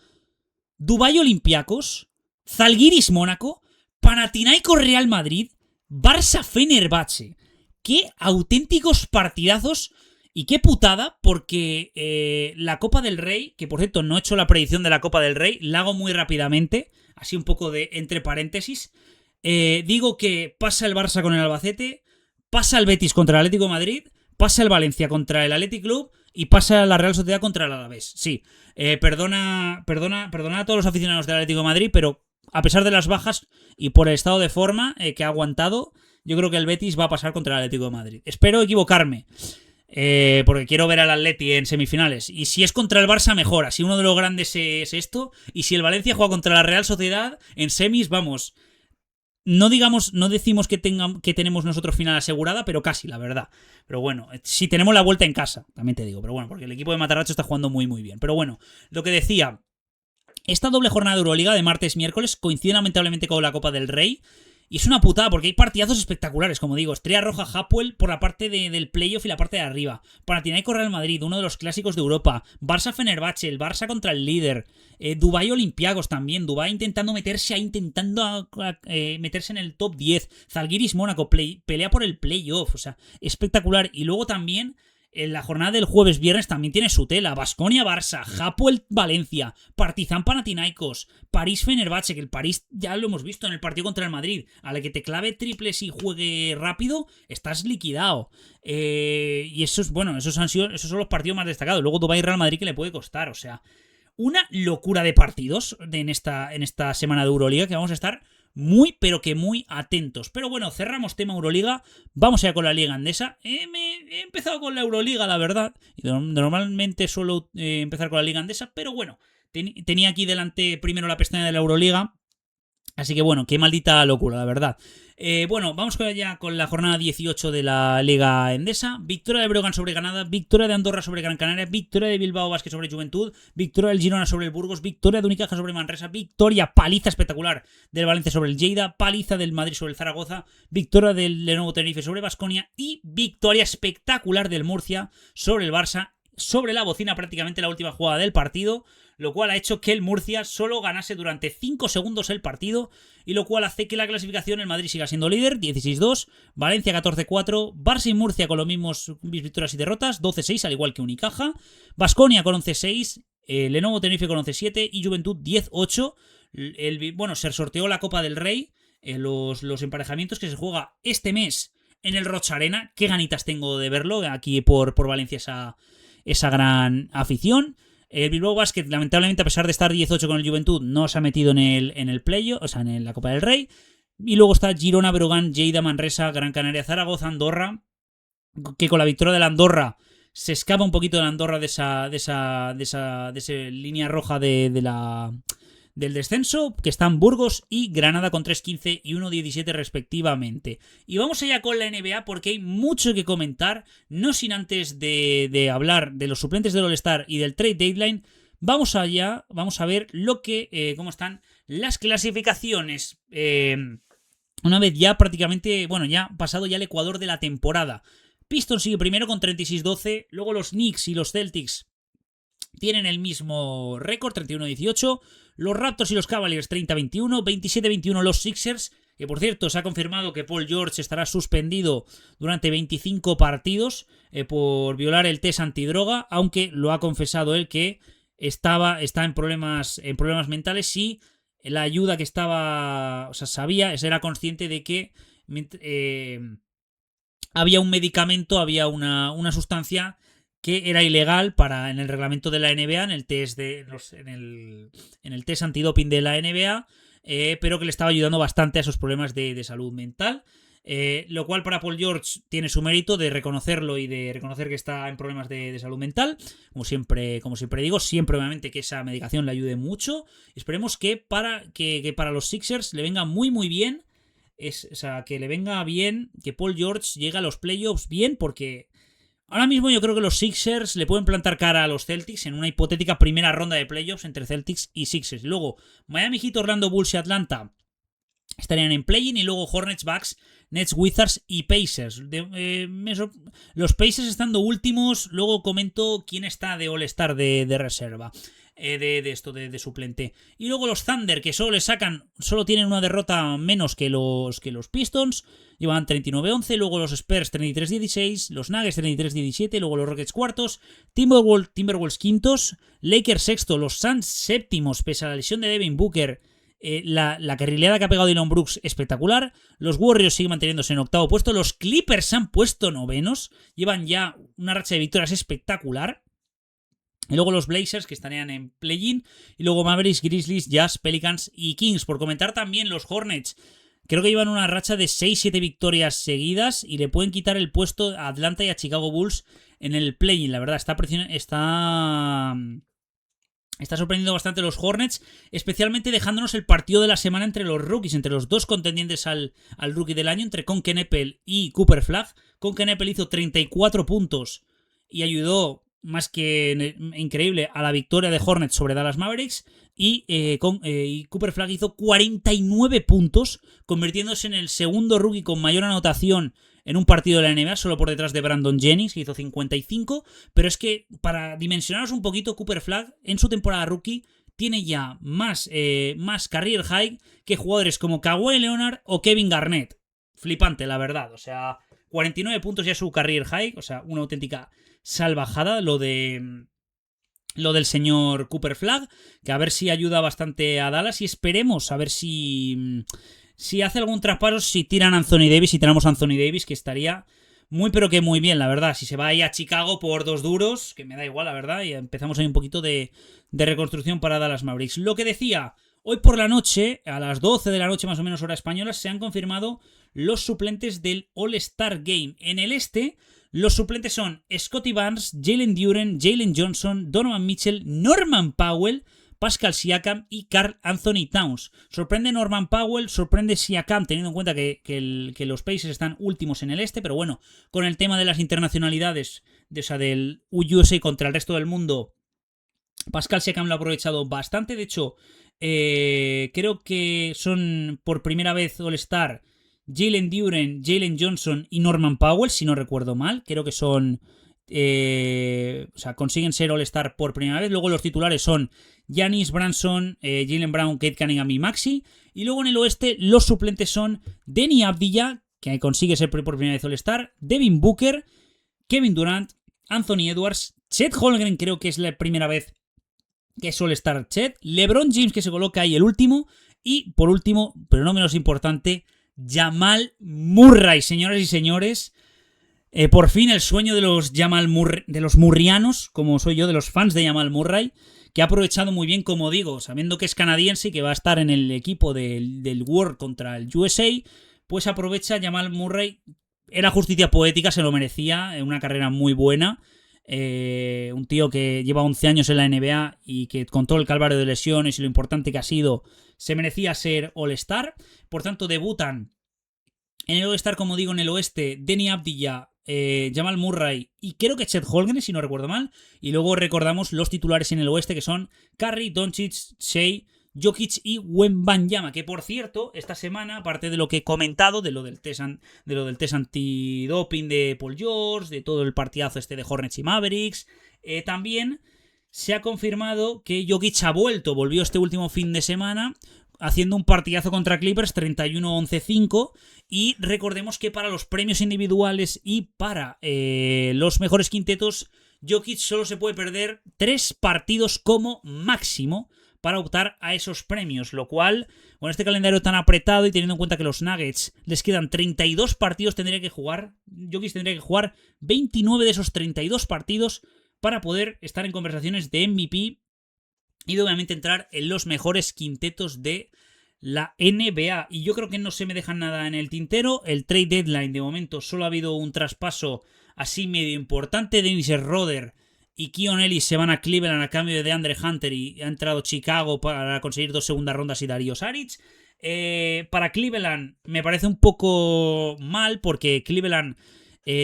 Dubái Olympiacos, Zalgiris Mónaco, Panathinaikos Real Madrid, Barça Fenerbahce. Qué auténticos partidazos. Y qué putada, porque la Copa del Rey, que por cierto no he hecho la predicción de la Copa del Rey, la hago muy rápidamente, así un poco de entre paréntesis. Digo que pasa el Barça con el Albacete, pasa el Betis contra el Atlético de Madrid, pasa el Valencia contra el Athletic Club y pasa la Real Sociedad contra el Alavés. Sí, perdona a todos los aficionados del Atlético de Madrid, pero a pesar de las bajas y por el estado de forma que ha aguantado, yo creo que el Betis va a pasar contra el Atlético de Madrid. Espero equivocarme, porque quiero ver al Atleti en semifinales. Y si es contra el Barça, mejor. Así uno de los grandes es esto. Y si el Valencia juega contra la Real Sociedad, en semis, vamos. No decimos que tenemos nosotros final asegurada, pero casi, la verdad. Pero bueno, si tenemos la vuelta en casa, también te digo. Pero bueno, porque el equipo de Matarracho está jugando muy, muy bien. Pero bueno, lo que decía, esta doble jornada de Euroliga de martes-miércoles coincide lamentablemente con la Copa del Rey. Y es una putada porque hay partidazos espectaculares, como digo. Estrella Roja Hapoel por la parte del playoff y la parte de arriba. Panathinaikos Real Madrid, uno de los clásicos de Europa. Barça Fenerbahce, el Barça contra el líder. Dubái Olympiacos también. Dubái intentando meterse meterse en el top 10. Zalgiris Mónaco, pelea por el playoff. O sea, espectacular. Y luego también, en la jornada del jueves-viernes también tiene su tela. Baskonia Barça, Hapoel Valencia, Partizan Panathinaikos, París Fenerbahce, que el París ya lo hemos visto en el partido contra el Madrid. A la que te clave triples y juegue rápido, estás liquidado. Y esos son los partidos más destacados. Luego Dubái Real Madrid, que le puede costar. O sea, una locura de partidos en esta semana de Euroliga que vamos a estar muy, pero que muy atentos. Pero bueno, cerramos tema Euroliga. Vamos allá con la Liga Endesa. He empezado con la Euroliga, la verdad. Normalmente suelo empezar con la Liga Endesa, pero bueno, tenía aquí delante primero la pestaña de la Euroliga. Así que bueno, qué maldita locura, la verdad. Bueno, vamos ya con la jornada 18 de la Liga Endesa. Victoria de Breogán sobre Granada, victoria de Andorra sobre Gran Canaria, victoria de Bilbao Basket sobre Juventud, victoria del Girona sobre el Burgos, victoria de Unicaja sobre Manresa, victoria, paliza espectacular del Valencia sobre el Lleida, paliza del Madrid sobre el Zaragoza, victoria del Lenovo Tenerife sobre Baskonia y victoria espectacular del Murcia sobre el Barça, sobre la bocina prácticamente la última jugada del partido, lo cual ha hecho que el Murcia solo ganase durante 5 segundos el partido, y lo cual hace que la clasificación el Madrid siga siendo líder, 16-2, Valencia 14-4, Barça y Murcia con los mismos victorias y derrotas, 12-6 al igual que Unicaja, Baskonia con 11-6, Lenovo Tenerife con 11-7 y Juventud 10-8. Bueno, se sorteó la Copa del Rey, los emparejamientos que se juega este mes en el Rocha Arena. Qué ganitas tengo de verlo aquí por Valencia, esa gran afición. El Bilbao Basket, lamentablemente, a pesar de estar 18 con el Juventud, no se ha metido en el playoff, o sea, en la Copa del Rey. Y luego está Girona, Breogán, Lleida, Manresa, Gran Canaria, Zaragoza, Andorra, que con la victoria de la Andorra se escapa un poquito de la Andorra de esa línea roja del descenso, que están Burgos y Granada con 3-15 y 1-17 respectivamente. Y vamos allá con la NBA porque hay mucho que comentar, no sin antes de hablar de los suplentes del All-Star y del Trade Deadline. Vamos allá, vamos a ver cómo están las clasificaciones. Una vez ya prácticamente, bueno, ya pasado ya el ecuador de la temporada. Pistons sigue primero con 36-12, luego los Knicks y los Celtics tienen el mismo récord, 31-18. Los Raptors y los Cavaliers 30-21, 27-21 los Sixers, que por cierto se ha confirmado que Paul George estará suspendido durante 25 partidos por violar el test antidroga, aunque lo ha confesado él que está en problemas mentales. Y la ayuda que estaba, o sea, era consciente de que había un medicamento, había una sustancia que era ilegal en el reglamento de la NBA, en el test en el test antidoping de la NBA, pero que le estaba ayudando bastante a esos problemas de salud mental. Lo cual para Paul George tiene su mérito de reconocerlo y de reconocer que está en problemas de salud mental. Como siempre digo, siempre obviamente que esa medicación le ayude mucho. Esperemos que para los Sixers le venga muy muy bien. O sea, que le venga bien que Paul George llegue a los playoffs bien, porque ahora mismo yo creo que los Sixers le pueden plantar cara a los Celtics en una hipotética primera ronda de playoffs entre Celtics y Sixers. Luego, Miami Heat, Orlando Bulls y Atlanta estarían en play-in, y luego Hornets, Bucks, Nets, Wizards y Pacers. Los Pacers estando últimos. Luego comento quién está de All-Star de reserva. De suplente. Y luego los Thunder, que solo tienen una derrota menos que los Pistons, llevan 39-11, luego los Spurs 33-16, los Nuggets 33-17, luego los Rockets cuartos, Timberwolves quintos, Lakers sexto, los Suns séptimos, pese a la lesión de Devin Booker, La carrileada que ha pegado Dillon Brooks, espectacular. Los Warriors siguen manteniéndose en octavo puesto. Los Clippers se han puesto novenos. Llevan ya una racha de victorias espectacular. Y luego los Blazers, que estarían en play-in. Y luego Mavericks, Grizzlies, Jazz, Pelicans y Kings. Por comentar también los Hornets. Creo que llevan una racha de 6-7 victorias seguidas y le pueden quitar el puesto a Atlanta y a Chicago Bulls en el play-in. La verdad, está sorprendiendo bastante los Hornets, especialmente dejándonos el partido de la semana entre los rookies, entre los dos contendientes al rookie del año, entre Conker Neppel y Cooper Flagg. Conker Neppel hizo 34 puntos y ayudó, más que increíble, a la victoria de Hornets sobre Dallas Mavericks. Y Cooper Flagg hizo 49 puntos, convirtiéndose en el segundo rookie con mayor anotación en un partido de la NBA, solo por detrás de Brandon Jennings, que hizo 55. Pero es que, para dimensionaros un poquito, Cooper Flagg en su temporada rookie tiene ya más career high que jugadores como Kawhi Leonard o Kevin Garnett. Flipante, la verdad. O sea, 49 puntos ya es su career high. O sea, una auténtica salvajada lo del señor Cooper Flagg, que a ver si ayuda bastante a Dallas y esperemos a ver si hace algún traspaso, si tiran a Anthony Davis, si tenemos a Anthony Davis, que estaría muy pero que muy bien, la verdad. Si se va ahí a Chicago por 2 duros, que me da igual, la verdad, y empezamos ahí un poquito de reconstrucción para Dallas Mavericks. Lo que decía, hoy por la noche, a las 12 de la noche más o menos hora española, se han confirmado los suplentes del All-Star Game. En el este, los suplentes son Scottie Barnes, Jalen Duren, Jalen Johnson, Donovan Mitchell, Norman Powell, Pascal Siakam y Karl Anthony Towns. Sorprende Norman Powell, sorprende Siakam, teniendo en cuenta que los Pacers están últimos en el este, pero bueno, con el tema de las internacionalidades, del USA contra el resto del mundo, Pascal Siakam lo ha aprovechado bastante. De hecho, creo que son por primera vez All-Star Jalen Duren, Jalen Johnson y Norman Powell, si no recuerdo mal. Creo que son... consiguen ser All-Star por primera vez. Luego los titulares son Giannis, Branson, Jaylen Brown, Cade Cunningham y Maxey. Y luego en el oeste los suplentes son Deni Avdija, que consigue ser por primera vez All-Star, Devin Booker, Kevin Durant, Anthony Edwards, Chet Holmgren, creo que es la primera vez que es All-Star Chet, LeBron James, que se coloca ahí el último, y por último, pero no menos importante, Jamal Murray, señoras y señores. Por fin el sueño de los de los murrianos, como soy yo, de los fans de Jamal Murray, que ha aprovechado muy bien, como digo, sabiendo que es canadiense y que va a estar en el equipo del World contra el USA, pues aprovecha Jamal Murray. Era justicia poética, se lo merecía, una carrera muy buena. Un tío que lleva 11 años en la NBA y que con todo el calvario de lesiones y lo importante que ha sido, se merecía ser All-Star. Por tanto, debutan en el All-Star, como digo, en el oeste, Deni Avdija, Jamal Murray y creo que Chet Holmgren, si no recuerdo mal. Y luego recordamos los titulares en el oeste, que son Curry, Doncic, Shea, Jokic y Wembanyama, que por cierto, esta semana, aparte de lo que he comentado, de lo del test antidoping de Paul George, de todo el partidazo este de Hornets y Mavericks, también se ha confirmado que Jokic volvió este último fin de semana, haciendo un partidazo contra Clippers, 31-11-5, y recordemos que para los premios individuales y para los mejores quintetos, Jokic solo se puede perder 3 partidos como máximo para optar a esos premios, lo cual, con este calendario tan apretado y teniendo en cuenta que los Nuggets les quedan 32 partidos, Jokic tendría que jugar 29 de esos 32 partidos para poder estar en conversaciones de MVP y de obviamente entrar en los mejores quintetos de la NBA. Y yo creo que no se me deja nada en el tintero. El trade deadline, de momento, solo ha habido un traspaso así medio importante. Dennis Schroeder y Keon Ellis se van a Cleveland a cambio de DeAndre Hunter y ha entrado Chicago para conseguir 2 segundas rondas y Dario Saric. Para Cleveland me parece un poco mal porque Cleveland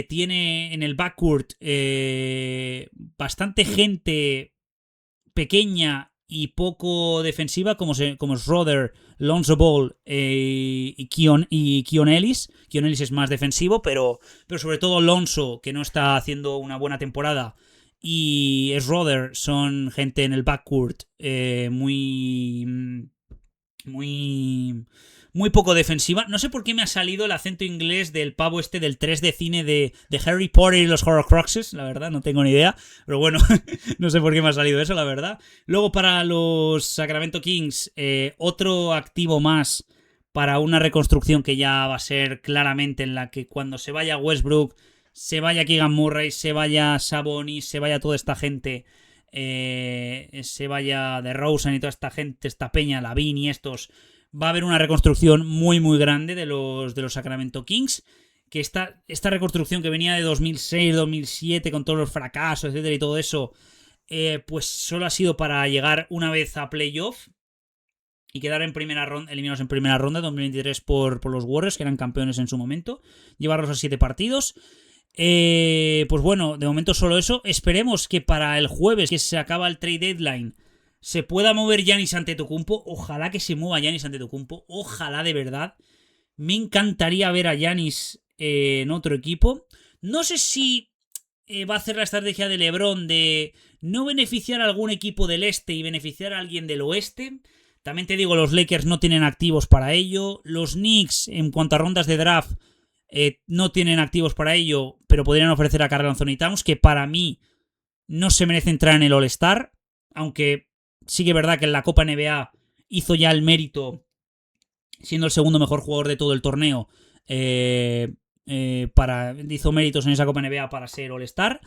tiene en el backcourt bastante gente pequeña y poco defensiva como Schroeder, Lonzo Ball y Keon Ellis. Keon Ellis es más defensivo, pero sobre todo Lonzo, que no está haciendo una buena temporada, y Schroeder son gente en el backcourt muy muy poco defensiva. No sé por qué me ha salido el acento inglés del pavo este del 3 de cine de Harry Potter y los Horcruxes, la verdad, no tengo ni idea. Pero bueno, no sé por qué me ha salido eso, la verdad. Luego para los Sacramento Kings, otro activo más para una reconstrucción que ya va a ser claramente en la que cuando se vaya Westbrook, se vaya Keegan Murray, se vaya Sabonis, se vaya toda esta gente, se vaya DeRozan y toda esta gente, esta peña, Lavin y estos, va a haber una reconstrucción muy muy grande de los Sacramento Kings, que esta reconstrucción que venía de 2006, 2007 con todos los fracasos, etcétera y todo eso, pues solo ha sido para llegar una vez a playoff y quedar en primera ronda, eliminados en primera ronda 2023 por los Warriors, que eran campeones en su momento, llevarlos a 7 partidos. Pues bueno, de momento solo eso. Esperemos que para el jueves, que se acaba el trade deadline, se pueda mover Giannis Antetokounmpo. Ojalá que se mueva Giannis Antetokounmpo. Ojalá, de verdad. Me encantaría ver a Giannis en otro equipo. No sé si va a hacer la estrategia de LeBron de no beneficiar a algún equipo del este y beneficiar a alguien del oeste. También te digo, los Lakers no tienen activos para ello. Los Knicks, en cuanto a rondas de draft, no tienen activos para ello, pero podrían ofrecer a Karl Anthony Towns, que para mí no se merece entrar en el All-Star, aunque sí que es verdad que en la Copa NBA hizo ya el mérito, siendo el segundo mejor jugador de todo el torneo, hizo méritos en esa Copa NBA para ser All-Star.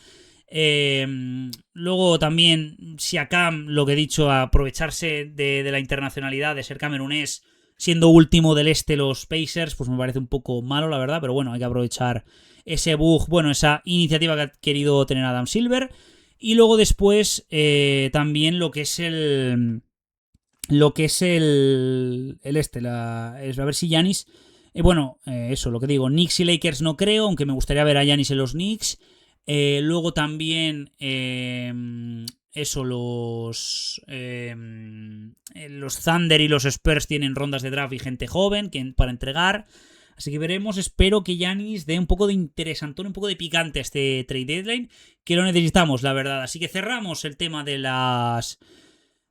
Luego también Siakam, lo que he dicho, aprovecharse de la internacionalidad, de ser camerunés, siendo último del este los Pacers, pues me parece un poco malo, la verdad, pero bueno, hay que aprovechar ese bug, bueno, esa iniciativa que ha querido tener Adam Silver. Y luego después también lo que es el a ver si Giannis, eso, lo que digo, Knicks y Lakers no creo, aunque me gustaría ver a Giannis en los Knicks. Luego también los Thunder y los Spurs tienen rondas de draft y gente joven para entregar. Así que veremos. Espero que Giannis dé un poco de interesantón, un poco de picante a este trade deadline, que lo necesitamos, la verdad. Así que cerramos el tema de la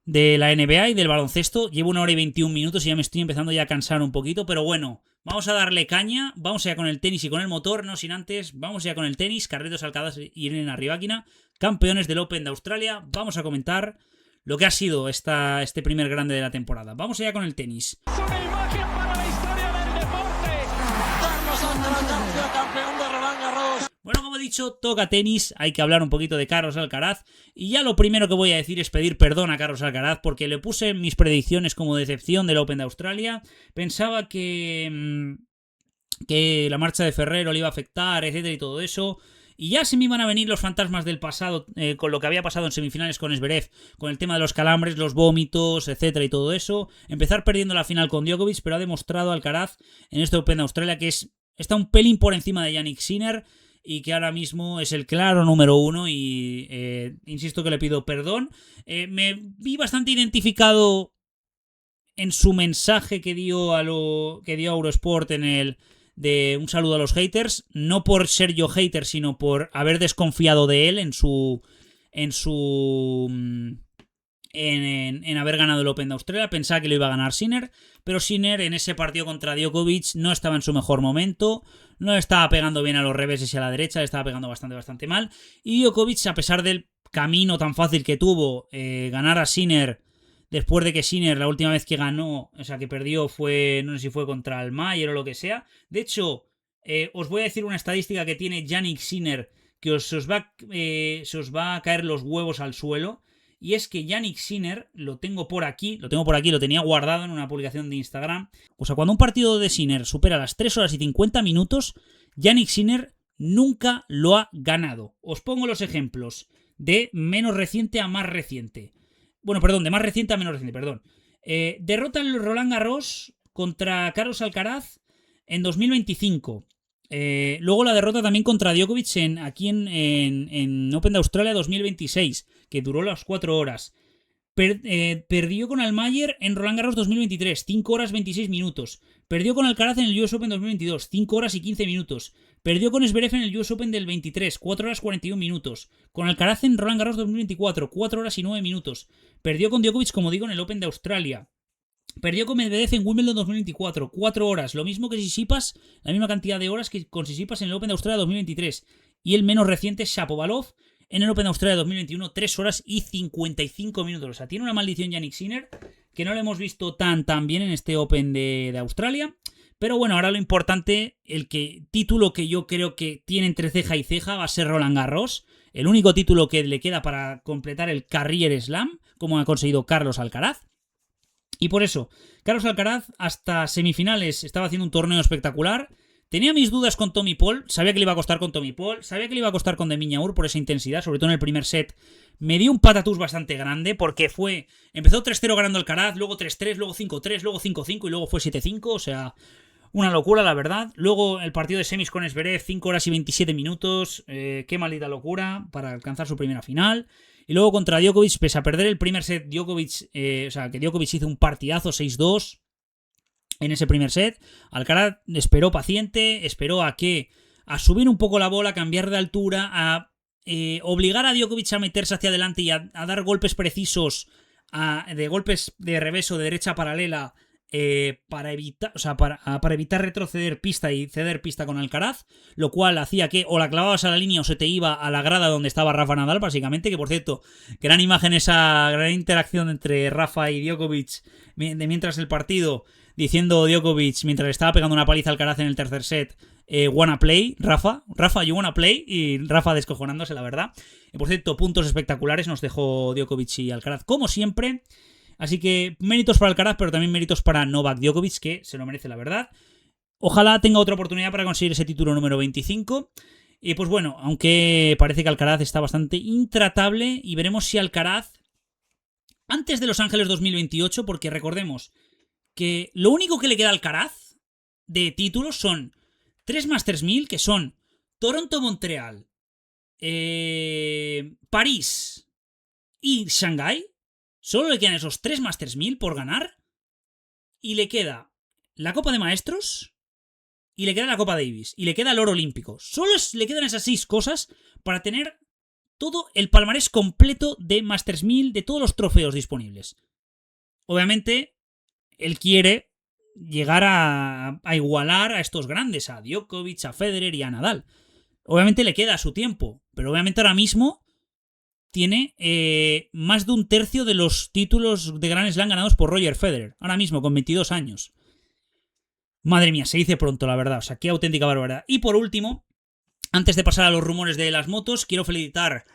NBA y del baloncesto. Llevo 1 hora y 21 minutos y ya me estoy empezando ya a cansar un poquito, pero bueno, vamos a darle caña, vamos allá con el tenis y con el motor, no sin antes, vamos allá con el tenis. Carlitos Alcaraz y Elena Rybakina, campeones del Open de Australia. Vamos a comentar lo que ha sido este primer grande de la temporada. Vamos allá con el tenis. Una imagen para la historia del deporte. Carlos Alcaraz, campeón de Roland Garros. Bueno, como he dicho, toca tenis, hay que hablar un poquito de Carlos Alcaraz. Y ya lo primero que voy a decir es pedir perdón a Carlos Alcaraz, porque le puse mis predicciones como decepción del Open de Australia. Pensaba que la marcha de Ferrero le iba a afectar, etcétera y todo eso. Y ya se me iban a venir los fantasmas del pasado, con lo que había pasado en semifinales con Zverev, con el tema de los calambres, los vómitos, etcétera y todo eso. Empezar perdiendo la final con Djokovic, pero ha demostrado Alcaraz en este Open de Australia que está un pelín por encima de Jannik Sinner y que ahora mismo es el claro número 1 y insisto que le pido perdón. Me vi bastante identificado en su mensaje que dio a Eurosport de un saludo a los haters, no por ser yo hater, sino por haber desconfiado de él en haber ganado el Open de Australia. Pensaba que lo iba a ganar Sinner, pero Sinner en ese partido contra Djokovic no estaba en su mejor momento, no estaba pegando bien a los reveses y a la derecha, le estaba pegando bastante mal, y Djokovic, a pesar del camino tan fácil que tuvo, ganar a Sinner, después de que Sinner la última vez que ganó, o sea que perdió, fue, no sé si fue contra el Mayer o lo que sea. De hecho, os voy a decir una estadística que tiene Jannik Sinner que os va a caer los huevos al suelo. Y es que Jannik Sinner, lo tengo por aquí, lo tenía guardado en una publicación de Instagram. O sea, cuando un partido de Sinner supera las 3 horas y 50 minutos, Jannik Sinner nunca lo ha ganado. Os pongo los ejemplos de menos reciente a más reciente. Bueno, perdón, de más reciente a menos reciente, perdón. Derrota en Roland Garros contra Carlos Alcaraz en 2025. Luego la derrota también contra Djokovic aquí en Open de Australia 2026, que duró las 4 horas. Perdió con Almayer en Roland Garros 2023, 5 horas 26 minutos. Perdió con Alcaraz en el US Open 2022, 5 horas y 15 minutos. Perdió con Zverev en el US Open del 23, 4 horas 41 minutos. Con Alcaraz en Roland Garros 2024, 4 horas y 9 minutos. Perdió con Djokovic, como digo, en el Open de Australia. Perdió con Medvedev en Wimbledon 2024, 4 horas, lo mismo que Tsitsipas, la misma cantidad de horas que con Tsitsipas en el Open de Australia 2023. Y el menos reciente, Shapovalov, en el Open de Australia 2021, 3 horas y 55 minutos. O sea, tiene una maldición Jannik Sinner, que no lo hemos visto tan bien en este Open de Australia. Pero bueno, ahora lo importante, título que yo creo que tiene entre ceja y ceja va a ser Roland Garros. El único título que le queda para completar el Career Slam, como ha conseguido Carlos Alcaraz. Y por eso, Carlos Alcaraz hasta semifinales estaba haciendo un torneo espectacular. Tenía mis dudas con Tommy Paul, sabía que le iba a costar con Tommy Paul, sabía que le iba a costar con Demi Maur por esa intensidad, sobre todo en el primer set. Me dio un patatús bastante grande porque empezó 3-0 ganando Alcaraz, luego 3-3, luego 5-3, luego 5-5 y luego fue 7-5, o sea, una locura la verdad. Luego el partido de semis con Zverev, 5 horas y 27 minutos, qué maldita locura para alcanzar su primera final. Y luego contra Djokovic, pese a perder el primer set, que Djokovic hizo un partidazo 6-2 en ese primer set. Alcaraz esperó paciente, esperó a subir un poco la bola, a cambiar de altura, a obligar a Djokovic a meterse hacia adelante y a dar golpes precisos, de golpes de revés o de derecha paralela, para evitar retroceder pista y ceder pista con Alcaraz, lo cual hacía que o la clavabas a la línea o se te iba a la grada donde estaba Rafa Nadal, básicamente, que por cierto, gran imagen esa gran interacción entre Rafa y Djokovic mientras el partido, diciendo Djokovic, mientras estaba pegando una paliza a Alcaraz en el tercer set, wanna play, Rafa, you wanna play, y Rafa descojonándose, la verdad. Y por cierto, puntos espectaculares nos dejó Djokovic y Alcaraz, como siempre. Así que méritos para Alcaraz, pero también méritos para Novak Djokovic, que se lo merece, la verdad. Ojalá tenga otra oportunidad para conseguir ese título número 25. Y pues bueno, aunque parece que Alcaraz está bastante intratable, y veremos si Alcaraz, antes de Los Ángeles 2028, porque recordemos que lo único que le queda a Alcaraz de títulos son 3 Masters 1000, que son Toronto-Montreal, París y Shanghái. Solo le quedan esos 3 Masters 1000 por ganar. Y le queda la Copa de Maestros. Y le queda la Copa Davis. Y le queda el oro olímpico. Solo le quedan esas 6 cosas para tener todo el palmarés completo de Masters 1000, de todos los trofeos disponibles. Obviamente, él quiere llegar a igualar a estos grandes, a Djokovic, a Federer y a Nadal. Obviamente le queda su tiempo, pero obviamente ahora mismo tiene más de un tercio de los títulos de Grand Slam ganados por Roger Federer, ahora mismo con 22 años. Madre mía, se dice pronto, la verdad, o sea, qué auténtica barbaridad. Y por último, antes de pasar a los rumores de las motos, quiero felicitar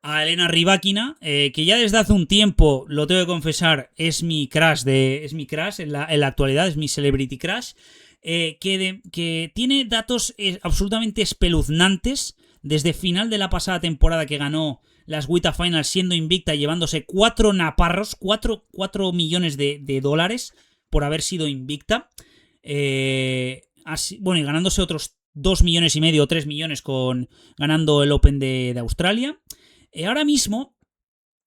a Elena Rybakina, que ya desde hace un tiempo, lo tengo que confesar, es mi crush en la actualidad, es mi celebrity crush, que tiene datos absolutamente espeluznantes desde final de la pasada temporada, que ganó las WTA Finals siendo invicta y llevándose 4 naparros, 4 millones de dólares por haber sido invicta. Bueno, y ganándose otros 2 millones y medio o 3 millones ganando el Open de Australia. Ahora mismo,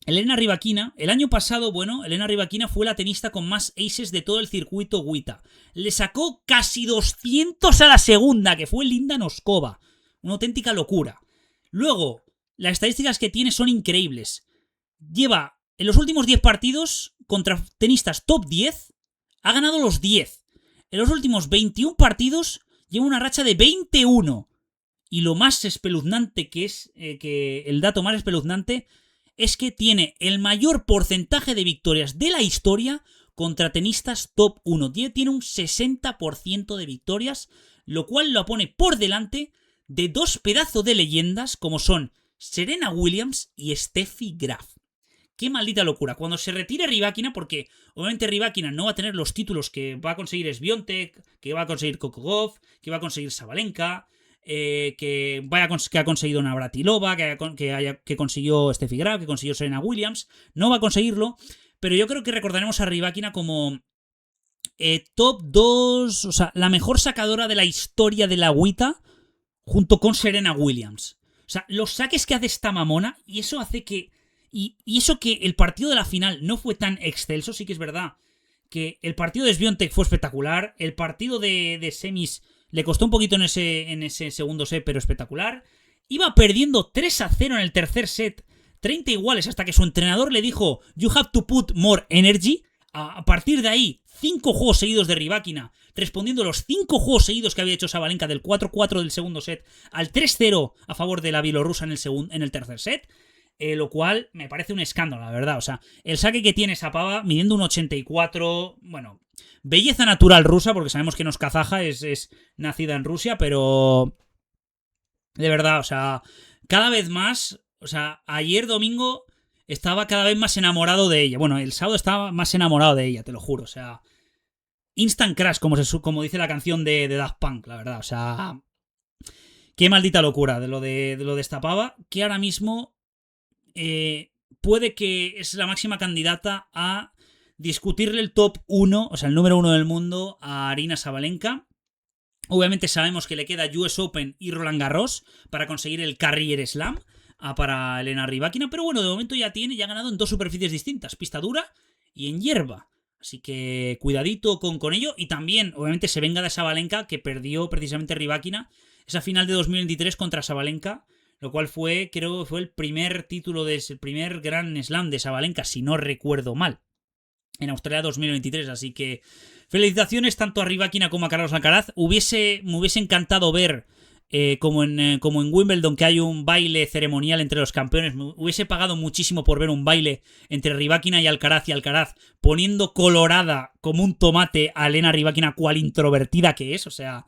Elena Rybakina, el año pasado, Elena Rybakina fue la tenista con más aces de todo el circuito WTA. Le sacó casi 200 a la segunda, que fue Linda Noskova. Una auténtica locura. Luego, las estadísticas que tiene son increíbles. Lleva en los últimos 10 partidos contra tenistas top 10, ha ganado los 10. En los últimos 21 partidos lleva una racha de 21. Y lo más espeluznante el dato más espeluznante es que tiene el mayor porcentaje de victorias de la historia contra tenistas top 1. Tiene un 60% de victorias, lo cual lo pone por delante de 2 pedazos de leyendas como son Serena Williams y Steffi Graf. Qué maldita locura. Cuando se retire Rybakina, porque obviamente Rybakina no va a tener los títulos que va a conseguir Swiatek, que va a conseguir Kokogov, que va a conseguir Sabalenka, que ha conseguido Navratilova, que consiguió Steffi Graf, que consiguió Serena Williams. No va a conseguirlo, pero yo creo que recordaremos a Rybakina como top 2, o sea, la mejor sacadora de la historia de la WTA, junto con Serena Williams. O sea, los saques que hace esta mamona, y eso hace que... Y eso que el partido de la final no fue tan excelso, sí que es verdad que el partido de Swiatek fue espectacular, el partido de semis le costó un poquito en ese segundo set, pero espectacular. Iba perdiendo 3-0 en el tercer set, 30 iguales, hasta que su entrenador le dijo "You have to put more energy", A partir de ahí, 5 juegos seguidos de Rybakina, respondiendo los 5 juegos seguidos que había hecho Sabalenka, del 4-4 del segundo set al 3-0 a favor de la bielorrusa en el tercer set, lo cual me parece un escándalo, la verdad. O sea, el saque que tiene esa pava, midiendo un 84, bueno, belleza natural rusa, porque sabemos que no es kazaja, es nacida en Rusia, pero de verdad, o sea, cada vez más, o sea, ayer domingo estaba cada vez más enamorado de ella. Bueno, el sábado estaba más enamorado de ella, te lo juro. O sea, instant crush, como dice la canción de Daft Punk, la verdad. O sea, qué maldita locura de lo de esta pava, que ahora mismo puede que es la máxima candidata a discutirle el top 1, o sea, el número 1 del mundo a Aryna Sabalenka. Obviamente sabemos que le queda US Open y Roland Garros para conseguir el Carrier Slam para Elena Rybakina, pero bueno, de momento ya ha ganado en 2 superficies distintas, pista dura y en hierba. Así que cuidadito con ello. Y también, obviamente, se venga de Sabalenka, que perdió precisamente Rybakina esa final de 2023 contra Sabalenka, lo cual creo que fue el primer título, el primer Grand Slam de Sabalenka, si no recuerdo mal, en Australia 2023. Así que felicitaciones tanto a Rybakina como a Carlos Alcaraz. Me hubiese encantado ver, como en Wimbledon, que hay un baile ceremonial entre los campeones. Me hubiese pagado muchísimo por ver un baile entre Rybakina y Alcaraz poniendo colorada como un tomate a Elena Rybakina, cual introvertida que es. O sea,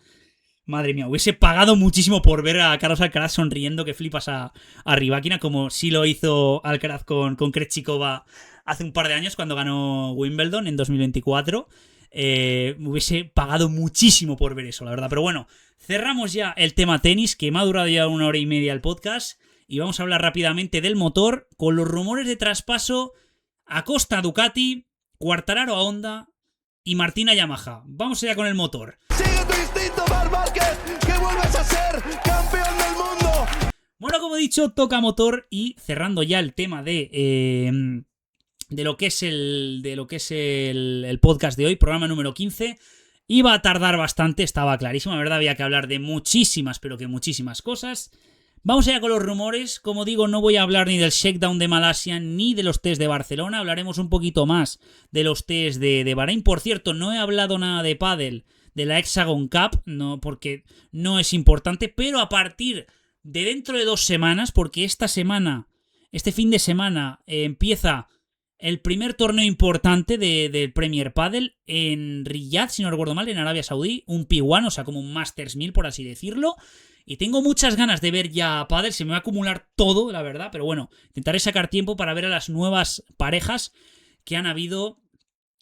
madre mía, hubiese pagado muchísimo por ver a Carlos Alcaraz sonriendo que flipas a Rybakina, como sí lo hizo Alcaraz con Krejcikova hace un par de años cuando ganó Wimbledon en 2024. Me hubiese pagado muchísimo por ver eso, la verdad. Pero bueno, cerramos ya el tema tenis, que me ha durado ya 1 hora y media el podcast, y vamos a hablar rápidamente del motor, con los rumores de traspaso a Costa Ducati, Quartararo a Honda y Martina Yamaha. Vamos allá con el motor. Sigue tu instinto, Marc Márquez, que vuelves a ser campeón del mundo. Bueno, como he dicho, toca motor, y cerrando ya el tema de lo que es el podcast de hoy, programa número 15. Iba a tardar bastante, estaba clarísimo, la verdad había que hablar de muchísimas, pero que muchísimas cosas. Vamos allá con los rumores. Como digo, no voy a hablar ni del shakedown de Malasia ni de los test de Barcelona. Hablaremos un poquito más de los test de Bahrein. Por cierto, no he hablado nada de pádel, de la Hexagon Cup, no, porque no es importante, pero a partir de dentro de 2 semanas, porque este fin de semana empieza el primer torneo importante del Premier Padel en Riyadh, si no recuerdo mal, en Arabia Saudí, un P1, o sea, como un Masters 1000, por así decirlo. Y tengo muchas ganas de ver ya pádel, se me va a acumular todo, la verdad, pero bueno, intentaré sacar tiempo para ver a las nuevas parejas que han habido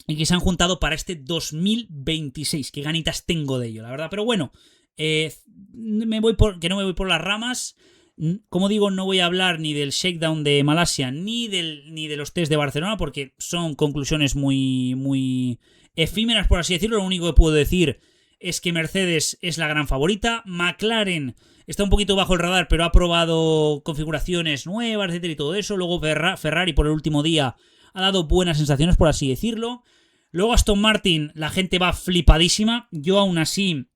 y que se han juntado para este 2026. Qué ganitas tengo de ello, la verdad. Pero bueno, no me voy por las ramas. Como digo, no voy a hablar ni del shakedown de Malasia ni de los test de Barcelona, porque son conclusiones muy, muy efímeras, por así decirlo. Lo único que puedo decir es que Mercedes es la gran favorita. McLaren está un poquito bajo el radar, pero ha probado configuraciones nuevas, etcétera, y todo eso. Luego Ferrari, por el último día, ha dado buenas sensaciones, por así decirlo. Luego Aston Martin, la gente va flipadísima. Yo aún así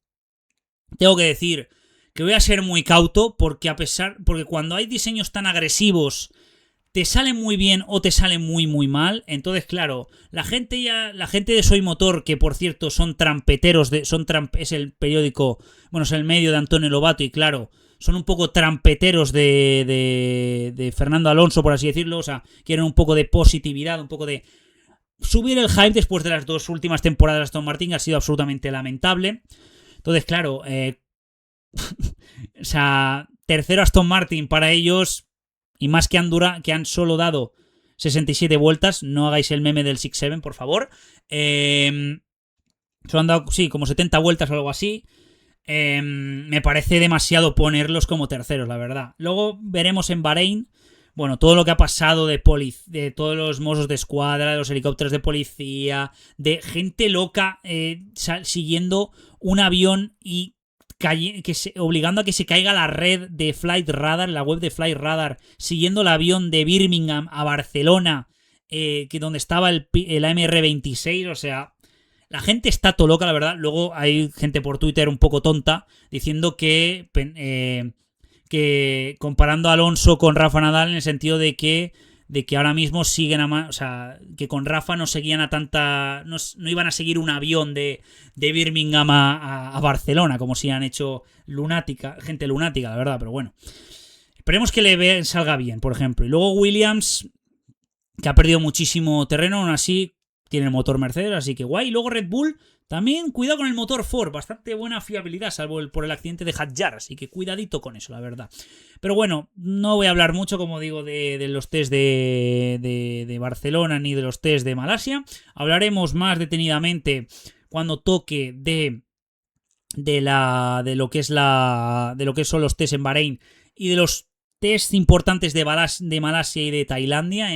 tengo que decir que voy a ser muy cauto, porque cuando hay diseños tan agresivos, te sale muy bien o te sale muy muy mal. Entonces, claro, la gente de Soy Motor, que por cierto son trampeteros, es el periódico, bueno, es el medio de Antonio Lobato, y claro, son un poco trampeteros de Fernando Alonso, por así decirlo. O sea, quieren un poco de positividad, un poco de subir el hype después de las 2 últimas temporadas de Aston Martin. Ha sido absolutamente lamentable. Entonces, claro, o sea, tercero Aston Martin para ellos, y más que han solo dado 67 vueltas. No hagáis el meme del 6-7, por favor. Solo han dado, sí, como 70 vueltas o algo así. Me parece demasiado ponerlos como terceros, la verdad. Luego veremos en Bahrein, bueno, todo lo que ha pasado de todos los mozos de escuadra, de los helicópteros de policía, de gente loca siguiendo un avión y obligando a que se caiga la red de Flight Radar, la web de Flight Radar, siguiendo el avión de Birmingham a Barcelona, donde estaba el AMR26. O sea, la gente está todo loca, la verdad. Luego hay gente por Twitter un poco tonta diciendo que comparando a Alonso con Rafa Nadal, en el sentido de que de que ahora mismo siguen o sea, que con Rafa no seguían a tanta... No iban a seguir un avión de Birmingham a Barcelona, como si han hecho gente lunática, la verdad, pero bueno. Esperemos que salga bien, por ejemplo. Y luego Williams, que ha perdido muchísimo terreno, aún así tiene el motor Mercedes, así que guay. Y luego Red Bull, también cuidado con el motor Ford, bastante buena fiabilidad, salvo por el accidente de Hadjar, así que cuidadito con eso, la verdad. Pero bueno, no voy a hablar mucho, como digo, de los test de Barcelona ni de los test de Malasia. Hablaremos más detenidamente cuando toque de lo que son los test en Bahrein y de los test importantes de Malasia y de Tailandia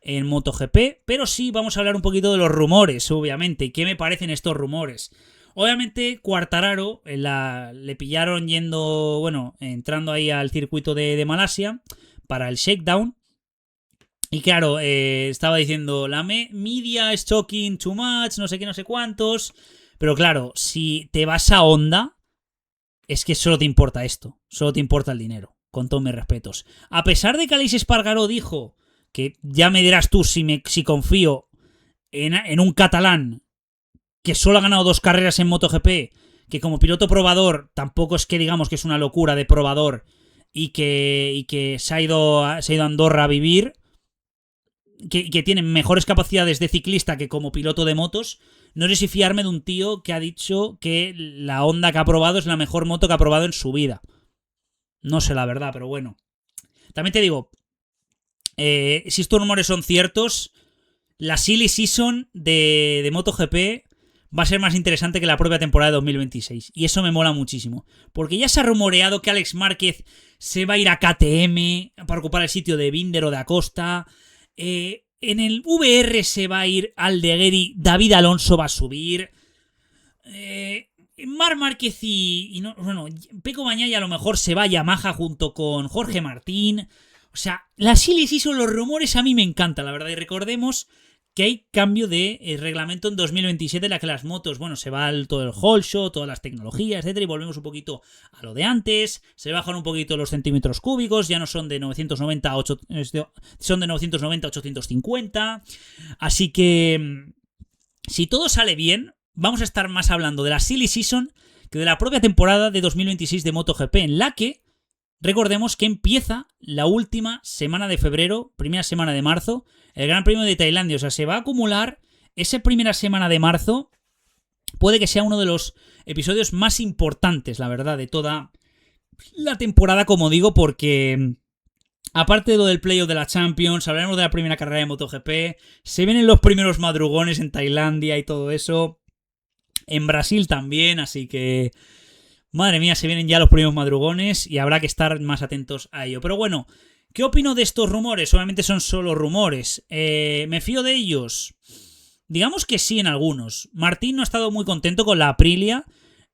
en MotoGP, pero sí vamos a hablar un poquito de los rumores, obviamente, y qué me parecen estos rumores. Obviamente, Quartararo le pillaron entrando ahí al circuito de Malasia para el shakedown. Y claro, estaba diciendo, la media is talking too much, no sé qué, no sé cuántos. Pero claro, si te vas a Honda, es que solo te importa esto, solo te importa el dinero, con todos mis respetos. A pesar de que Aleix Espargaró dijo que ya me dirás tú si confío en un catalán que solo ha ganado 2 carreras en MotoGP, que como piloto probador tampoco es que digamos que es una locura de probador y que se ha ido a Andorra a vivir, que tiene mejores capacidades de ciclista que como piloto de motos. No sé si fiarme de un tío que ha dicho que la Honda que ha probado es la mejor moto que ha probado en su vida. No sé la verdad, pero bueno. También te digo, si estos rumores son ciertos, la silly season de MotoGP va a ser más interesante que la propia temporada de 2026. Y eso me mola muchísimo. Porque ya se ha rumoreado que Alex Márquez se va a ir a KTM para ocupar el sitio de Binder o de Acosta. En el VR se va a ir Aldeguer, David Alonso va a subir. Marc Márquez Pecco Bagnaia a lo mejor se va a Yamaha junto con Jorge Martín. O sea, la silly season, los rumores a mí me encantan, la verdad. Y recordemos que hay cambio de reglamento en 2027 en la que las motos, se va todo el whole show, todas las tecnologías, etcétera, y volvemos un poquito a lo de antes. Se bajan un poquito los centímetros cúbicos, ya no son de 990 a 850. Así que, si todo sale bien, vamos a estar más hablando de la silly season que de la propia temporada de 2026 de MotoGP, en la que recordemos que empieza la última semana de febrero, primera semana de marzo, el Gran Premio de Tailandia. O sea, se va a acumular esa primera semana de marzo. Puede que sea uno de los episodios más importantes, la verdad, de toda la temporada, como digo, porque aparte de lo del playoff de la Champions, hablaremos de la primera carrera de MotoGP, se vienen los primeros madrugones en Tailandia y todo eso, en Brasil también, así que madre mía, se vienen ya los primeros madrugones y habrá que estar más atentos a ello. Pero bueno, ¿qué opino de estos rumores? Obviamente son solo rumores. ¿Me fío de ellos? Digamos que sí en algunos. Martín no ha estado muy contento con la Aprilia.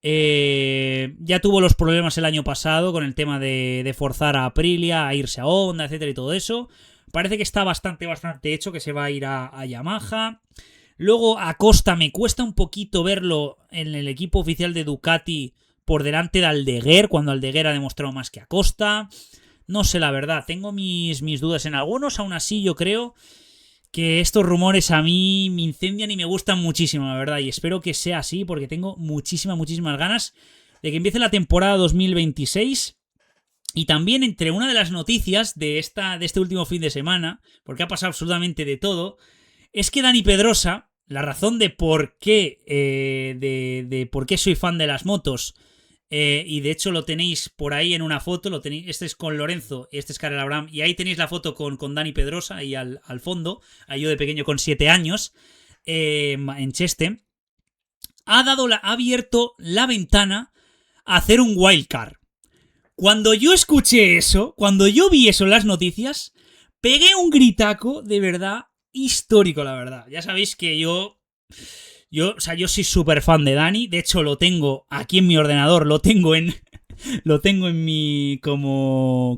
Ya tuvo los problemas el año pasado con el tema de forzar a Aprilia a irse a Honda, etcétera y todo eso. Parece que está bastante hecho, que se va a ir a Yamaha. Luego Acosta me cuesta un poquito verlo en el equipo oficial de Ducati por delante de Aldeguer, cuando Aldeguer ha demostrado más que Acosta. No sé, la verdad, tengo mis dudas en algunos. Aún así, yo creo que estos rumores a mí me incendian y me gustan muchísimo, la verdad. Y espero que sea así, porque tengo muchísimas ganas de que empiece la temporada 2026. Y también, entre una de las noticias de este último fin de semana, porque ha pasado absolutamente de todo, es que Dani Pedrosa, la razón de por qué por qué soy fan de las motos, y de hecho lo tenéis por ahí en una foto, este es con Lorenzo y este es Karel Abraham, y ahí tenéis la foto con Dani Pedrosa ahí al fondo, ahí yo de pequeño con 7 años, en Cheste, ha abierto la ventana a hacer un wildcard. Cuando yo escuché eso, cuando yo vi eso en las noticias, pegué un gritaco de verdad histórico, la verdad. Ya sabéis que yo soy súper fan de Dani. De hecho, lo tengo aquí en mi ordenador. Lo tengo en mi como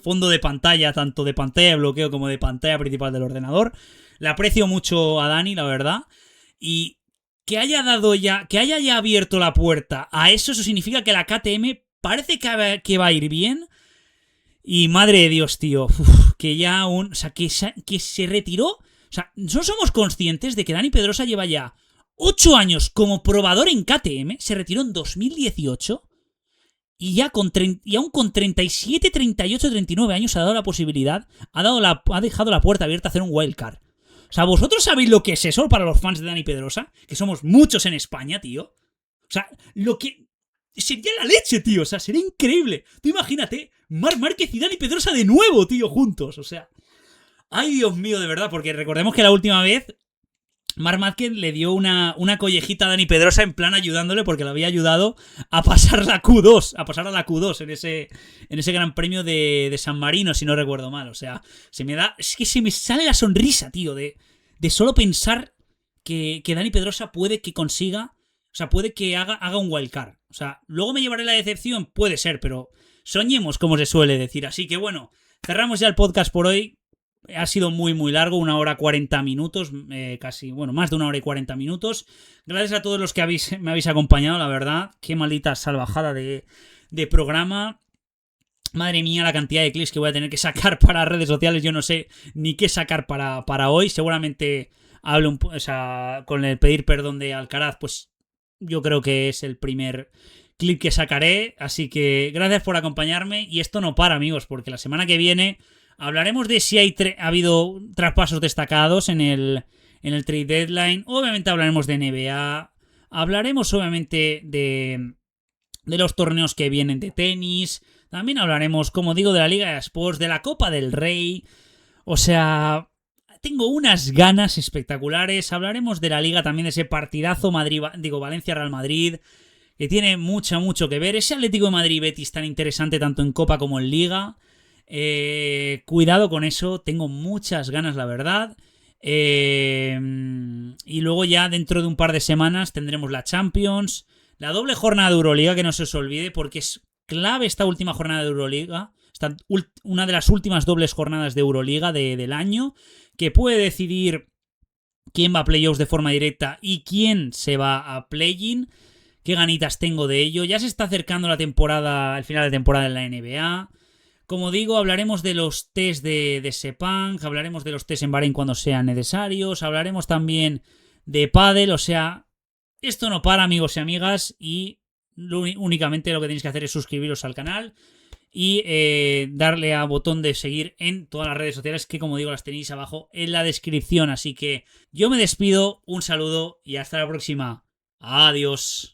fondo de pantalla, tanto de pantalla de bloqueo como de pantalla principal del ordenador. Le aprecio mucho a Dani, la verdad. Y que haya ya abierto la puerta a eso significa que la KTM parece que va a ir bien. Y madre de Dios, tío, que ya o sea, que se retiró. O sea, no somos conscientes de que Dani Pedrosa lleva ya 8 años como probador en KTM, se retiró en 2018 y ya aún con 37, 38, 39 años ha dado la posibilidad, ha dejado la puerta abierta a hacer un wildcard. O sea, ¿vosotros sabéis lo que es eso para los fans de Dani Pedrosa? Que somos muchos en España, tío. O sea, lo que... sería la leche, tío. O sea, sería increíble. Tú imagínate, Marc Márquez y Dani Pedrosa de nuevo, tío, juntos. O sea... Ay, Dios mío, de verdad, porque recordemos que la última vez Marc Márquez le dio una collejita a Dani Pedrosa en plan ayudándole porque le había ayudado a pasar la Q2, en ese gran premio de San Marino, si no recuerdo mal. O sea, es que se me sale la sonrisa, tío, de solo pensar que Dani Pedrosa puede que consiga, o sea, puede que haga un wildcard. O sea, luego me llevaré la decepción, puede ser, pero soñemos, como se suele decir. Así que bueno, cerramos ya el podcast por hoy. Ha sido muy muy largo, 1 hora 40 minutos, casi, bueno, más de 1 hora y 40 minutos. Gracias a todos los que me habéis acompañado, la verdad. Qué maldita salvajada de programa. Madre mía, la cantidad de clips que voy a tener que sacar para redes sociales. Yo no sé ni qué sacar para hoy. Seguramente hablo o sea, con el pedir perdón de Alcaraz, pues yo creo que es el primer clip que sacaré. Así que gracias por acompañarme. Y esto no para, amigos, porque la semana que viene... hablaremos de si ha habido traspasos destacados en el trade deadline. Obviamente hablaremos de NBA. Hablaremos obviamente de los torneos que vienen de tenis. También hablaremos, como digo, de la Liga de Sports, de la Copa del Rey. O sea, tengo unas ganas espectaculares. Hablaremos de la Liga también, de ese partidazo Valencia-Real Madrid, que tiene mucho que ver. Ese Atlético de Madrid-Betis tan interesante tanto en Copa como en Liga. Cuidado con eso, tengo muchas ganas, la verdad. Y luego ya dentro de un par de semanas tendremos la Champions, la doble jornada de Euroliga, que no se os olvide, porque es clave esta última jornada de Euroliga, una de las últimas dobles jornadas de Euroliga del año, que puede decidir quién va a playoffs de forma directa y quién se va a play-in. Qué ganitas tengo de ello. Ya se está acercando el final de temporada en la NBA. Como digo, hablaremos de los test de Sepang, hablaremos de los test en Bahrein cuando sean necesarios, hablaremos también de pádel, o sea, esto no para, amigos y amigas, y únicamente lo que tenéis que hacer es suscribiros al canal y darle a botón de seguir en todas las redes sociales que, como digo, las tenéis abajo en la descripción. Así que yo me despido, un saludo y hasta la próxima. Adiós.